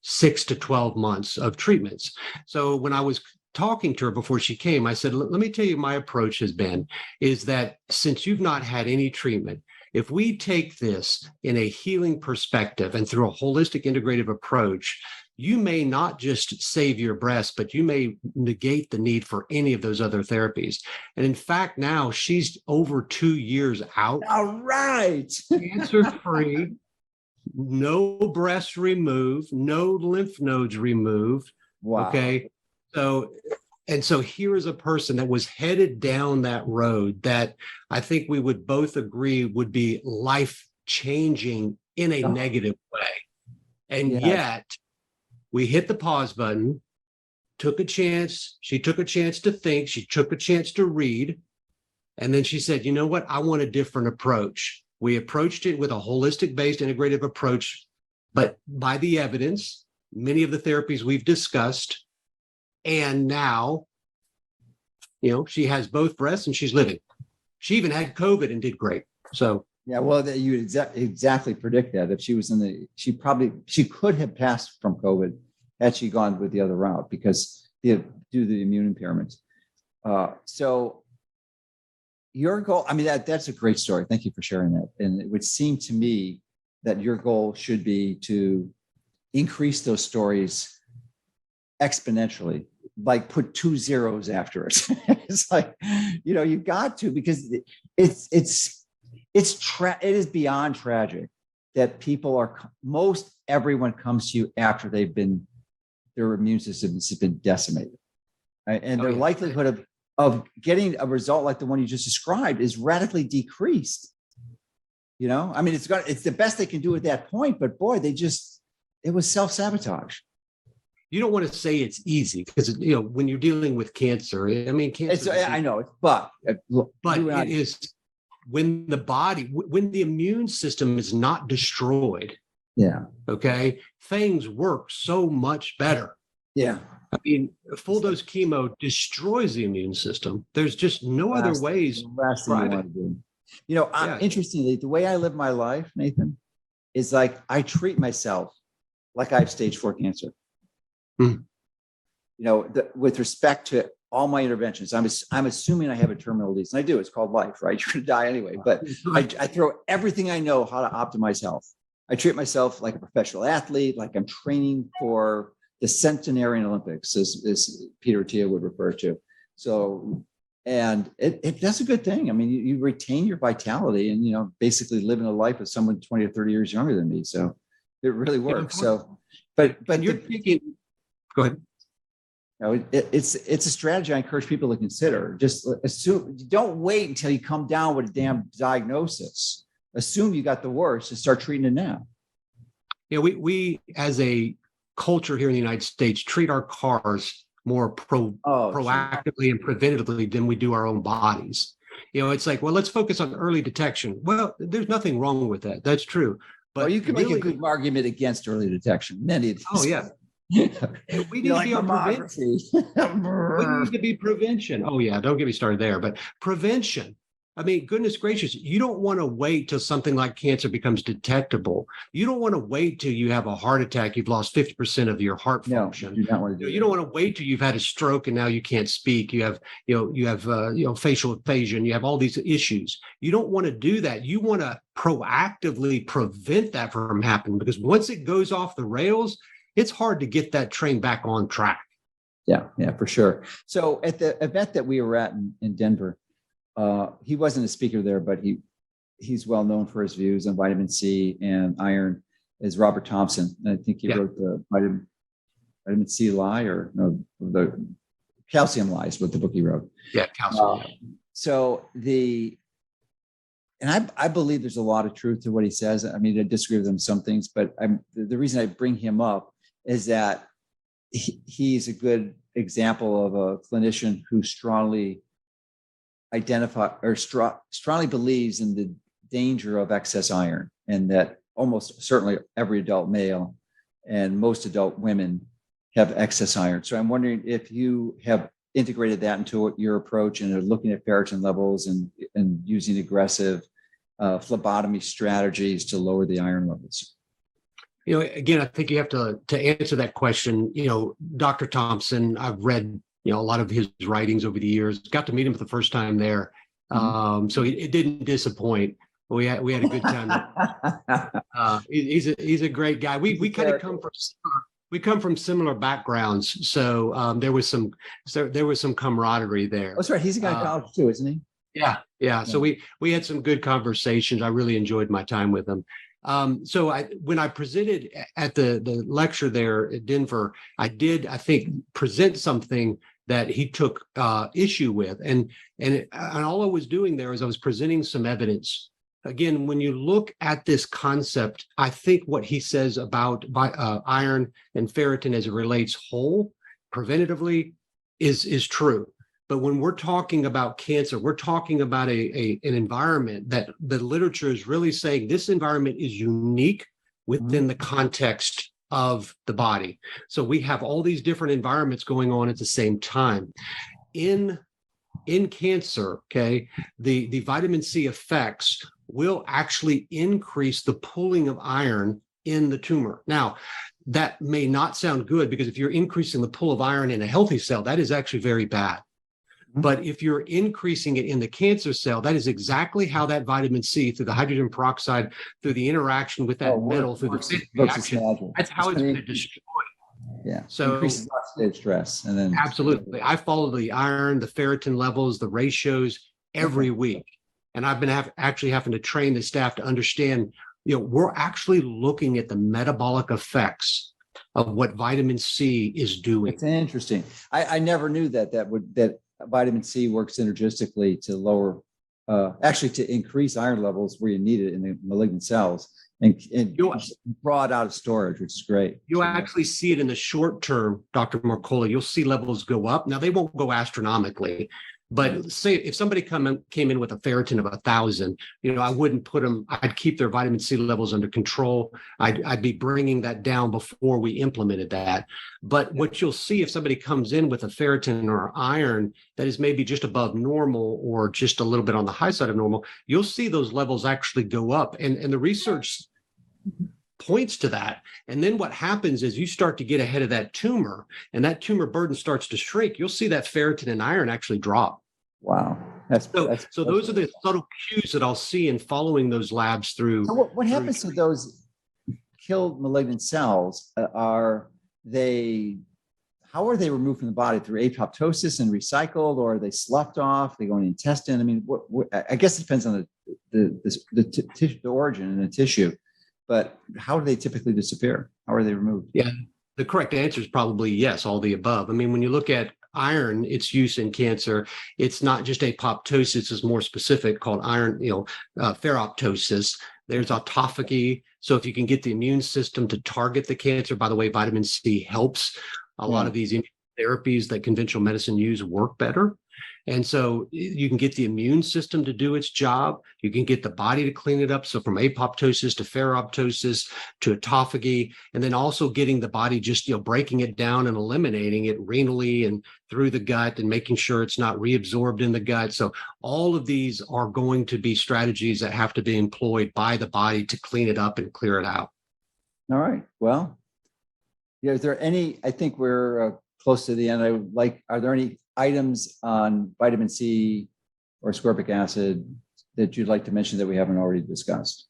6 to 12 months of treatments. So when I was talking to her before she came, I said, let me tell you, my approach has been, is that since you've not had any treatment, if we take this in a healing perspective and through a holistic integrative approach, you may not just save your breast, but you may negate the need for any of those other therapies. And in fact, now she's over 2 years out. All right. Cancer-free, no breast removed, no lymph nodes removed. Wow. Okay. So here is a person that was headed down that road that I think we would both agree would be life-changing in a negative way. And yet we hit the pause button, took a chance. She took a chance to think. She took a chance to read. And then she said, you know what? I want a different approach. We approached it with a holistic-based integrative approach, but by the evidence, many of the therapies we've discussed. And now, she has both breasts and she's living. She even had COVID and did great. So yeah, well, you exactly predict that. If she was she could have passed from COVID had she gone with the other route because due to the immune impairments. So your goal, I mean, that's a great story. Thank you for sharing that. And it would seem to me that your goal should be to increase those stories exponentially, like put 2 zeros after it. It's like, you've got to, because it is beyond tragic that everyone comes to you after their immune system has been decimated. Right? And their likelihood of getting a result like the one you just described is radically decreased. I mean, it's the best they can do at that point, but boy, it was self-sabotage. You don't want to say it's easy because, when you're dealing with cancer, I mean, cancer. I know, but it is when the immune system is not destroyed. Yeah. Okay. Things work so much better. Yeah. I mean, full dose chemo destroys the immune system. There's just no other ways. Last thing you want to do. Interestingly, the way I live my life, Nathan, is like I treat myself like I have stage 4 cancer. With respect to all my interventions, I'm assuming I have a terminal disease, and I do. It's called life, right? You're going to die anyway. But I throw everything I know how to optimize health. I treat myself like a professional athlete, like I'm training for the centenarian Olympics, as Peter Tia would refer to. So, and that's a good thing. I mean, you retain your vitality, and basically living a life of someone 20 or 30 years younger than me. So, it really works. So, but you're thinking. Go ahead. It's a strategy I encourage people to consider. Just assume, don't wait until you come down with a damn diagnosis. Assume you got the worst and start treating it now. Yeah, we as a culture here in the United States treat our cars more proactively and preventatively than we do our own bodies. It's like, well, let's focus on early detection. Well, there's nothing wrong with that. That's true. But you can make a good argument against early detection. Many of these. Oh, yeah. We need to be on prevention. We need to be prevention. Oh yeah, don't get me started there. But prevention. I mean, goodness gracious, you don't want to wait till something like cancer becomes detectable. You don't want to wait till you have a heart attack. You've lost 50% of your heart function. You do not want to do you don't want to wait till you've had a stroke and now you can't speak. You have, facial aphasia. You have all these issues. You don't want to do that. You want to proactively prevent that from happening, because once it goes off the rails, it's hard to get that train back on track. Yeah, for sure. So at the event that we were at in Denver, he wasn't a speaker there, but he's well known for his views on vitamin C and iron, is Robert Thompson. And I think he wrote the vitamin C lie, or no, the calcium lie is what the book he wrote. Yeah, calcium. I believe there's a lot of truth to what he says. I mean, I disagree with him some things, but the reason I bring him up is that he's a good example of a clinician who strongly strongly believes in the danger of excess iron, and that almost certainly every adult male and most adult women have excess iron. So I'm wondering if you have integrated that into your approach and are looking at ferritin levels and using aggressive phlebotomy strategies to lower the iron levels. Again, I think you have to answer that question. Dr. Thompson, I've read a lot of his writings over the years. Got to meet him for the first time there, so it didn't disappoint. We had a good time. He's a great guy. We kind of come from similar backgrounds, so there was some camaraderie there. That's right. He's a guy in college too, isn't he? Yeah. So we had some good conversations. I really enjoyed my time with him. So when I presented at the lecture there at Denver, I think, present something that he took issue with. And all I was doing there is I was presenting some evidence. Again, when you look at this concept, I think what he says about iron and ferritin as it relates whole, preventatively, is true. But when we're talking about cancer, we're talking about an environment that the literature is really saying this environment is unique within the context of the body. So we have all these different environments going on at the same time. In cancer, the vitamin C effects will actually increase the pooling of iron in the tumor. Now, that may not sound good, because if you're increasing the pool of iron in a healthy cell, that is actually very bad. But if you're increasing it in the cancer cell, that is exactly how that vitamin C, through the hydrogen peroxide, through the interaction with that metal, through the reaction, that's how it's going to destroy it. Yeah. So increases oxidative stress. And then absolutely. I follow the iron, the ferritin levels, the ratios every week. And I've been actually having to train the staff to understand, we're actually looking at the metabolic effects of what vitamin C is doing. It's interesting. I never knew that vitamin C works synergistically to lower, actually to increase iron levels where you need it in the malignant cells and draw it out of storage, which is great. You'll actually see it in the short term, Dr. Mercola. You'll see levels go up. Now, they won't go astronomically, but say if somebody came in with a ferritin of 1,000, I wouldn't put them, I'd keep their vitamin C levels under control. I'd be bringing that down before we implemented that. But what you'll see if somebody comes in with a ferritin or iron that is maybe just above normal or just a little bit on the high side of normal, you'll see those levels actually go up. And the research points to that. And then what happens is you start to get ahead of that tumor, and that tumor burden starts to shrink. You'll see that ferritin and iron actually drop. Wow. So those are the subtle cues that I'll see in following those labs through. So what happens to those killed malignant cells? How are they removed from the body? Through apoptosis and recycled, or are they sloughed off? They go in the intestine? I mean, I guess it depends on the origin and the tissue, but how do they typically disappear? How are they removed? Yeah, the correct answer is probably yes, all the above. I mean, when you look at iron, its use in cancer, it's not just apoptosis, it's more specific, called iron, ferroptosis. There's autophagy. So if you can get the immune system to target the cancer, by the way, vitamin C helps a lot of these therapies that conventional medicine use work better. And so you can get the immune system to do its job. You can get the body to clean it up. So from apoptosis to ferroptosis to autophagy, and then also getting the body just, breaking it down and eliminating it renally and through the gut and making sure it's not reabsorbed in the gut. So all of these are going to be strategies that have to be employed by the body to clean it up and clear it out. All right. Well, yeah, is there any, I think we're close to the end. Are there any items on vitamin C or ascorbic acid that you'd like to mention that we haven't already discussed?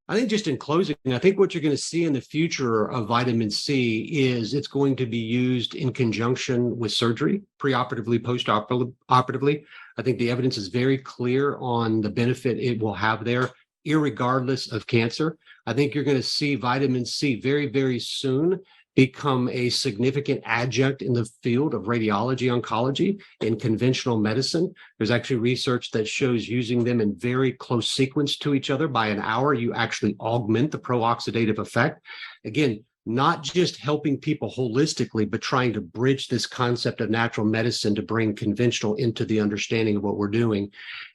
I think just in closing, I think what you're going to see in the future of vitamin C is it's going to be used in conjunction with surgery, preoperatively, postoperatively. I think the evidence is very clear on the benefit it will have there, irregardless of cancer. I think you're going to see vitamin C very, very soon become a significant adjunct in the field of radiology oncology in conventional medicine. There's actually research that shows using them in very close sequence to each other by an hour, you actually augment the pro-oxidative effect. Again, not just helping people holistically, but trying to bridge this concept of natural medicine to bring conventional into the understanding of what we're doing.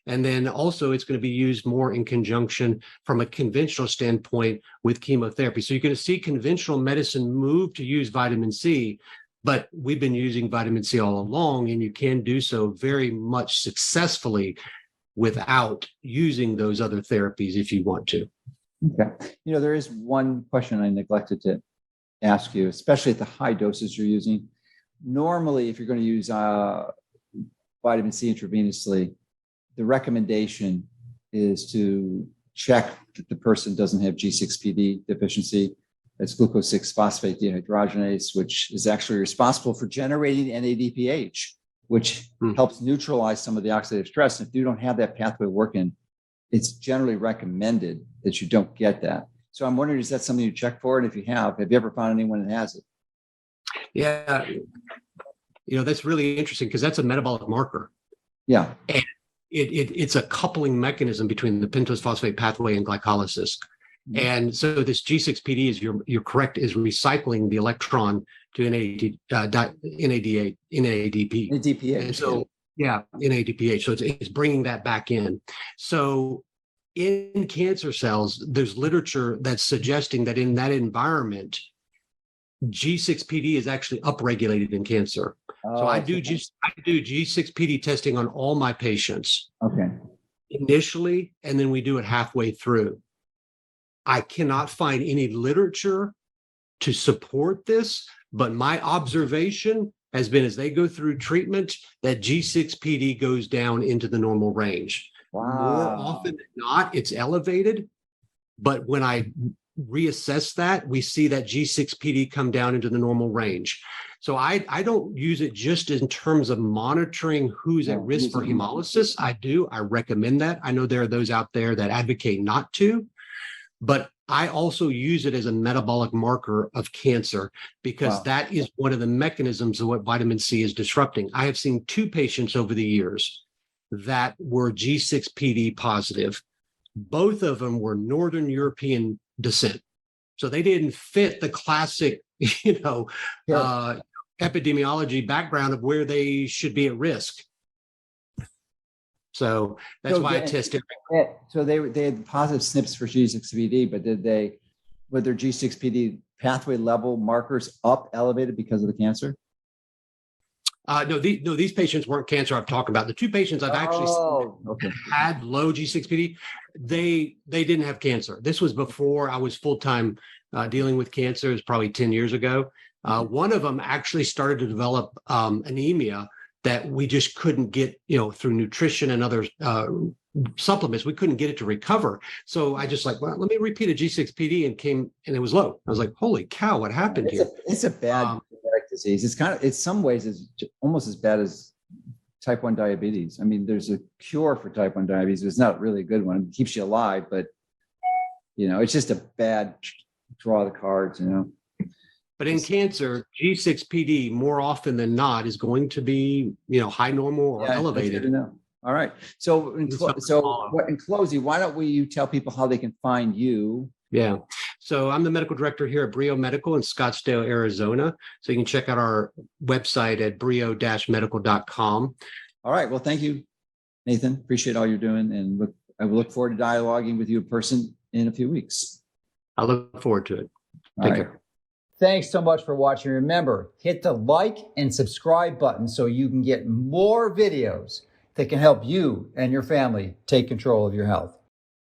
And then also it's going to be used more in conjunction from a conventional standpoint with chemotherapy. So you're going to see conventional medicine move to use vitamin C, but we've been using vitamin C all along, and you can do so very much successfully without using those other therapies if you want to. Okay. There is one question I neglected to ask you, especially at the high doses you're using. Normally, if you're going to use vitamin C intravenously, the recommendation is to check that the person doesn't have G6PD deficiency. That's glucose 6-phosphate dehydrogenase, which is actually responsible for generating NADPH, which helps neutralize some of the oxidative stress. And if you don't have that pathway working, it's generally recommended that you don't get that. So I'm wondering, is that something you check for? And if you have you ever found anyone that has it? Yeah. That's really interesting because that's a metabolic marker. Yeah. And it's a coupling mechanism between the pentose phosphate pathway and glycolysis. Mm-hmm. And so this G6PD is, you're correct, is recycling the electron to NADP. NADPH. And so, NADPH. So it's bringing that back in. So in cancer cells, there's literature that's suggesting that in that environment, G6PD is actually upregulated in cancer. So I do G6PD testing on all my patients. Okay. Initially, and then we do it halfway through. I cannot find any literature to support this, but my observation has been as they go through treatment, that G6PD goes down into the normal range. Wow. More often than not, it's elevated. But when I reassess that, we see that G6PD come down into the normal range. So I don't use it just in terms of monitoring who's at risk for hemolysis. I recommend that. I know there are those out there that advocate not to, but I also use it as a metabolic marker of cancer because that is one of the mechanisms of what vitamin C is disrupting. I have seen 2 patients over the years that were G6PD positive. Both of them were Northern European descent. So they didn't fit the classic, epidemiology background of where they should be at risk. So that's why I test everything. So they had positive SNPs for G6PD, but were their G6PD pathway level markers elevated because of the cancer? No, these patients weren't cancer I'm talking about. The 2 patients I've actually had low G6PD, they didn't have cancer. This was before I was full-time dealing with cancer. It was probably 10 years ago. One of them actually started to develop anemia that we just couldn't get, through nutrition and other supplements. We couldn't get it to recover. So I just let me repeat a G6PD and it was low. I was like, holy cow, what happened here? It's a bad genetic disease. It's some ways it's almost as bad as type 1 diabetes. I mean, there's a cure for type 1 diabetes. It's not really a good one. It keeps you alive, but it's just a bad draw of the cards, But in cancer, G6PD more often than not is going to be, high normal or elevated. All right. So in closing, why don't you tell people how they can find you? Yeah. So I'm the medical director here at Brio-Medical in Scottsdale, Arizona. So you can check out our website at brio-medical.com. All right. Well, thank you, Nathan. Appreciate all you're doing. And I will look forward to dialoguing with you in person in a few weeks. I look forward to it. All Take right. care. Thanks so much for watching. Remember, hit the like and subscribe button so you can get more videos that can help you and your family take control of your health.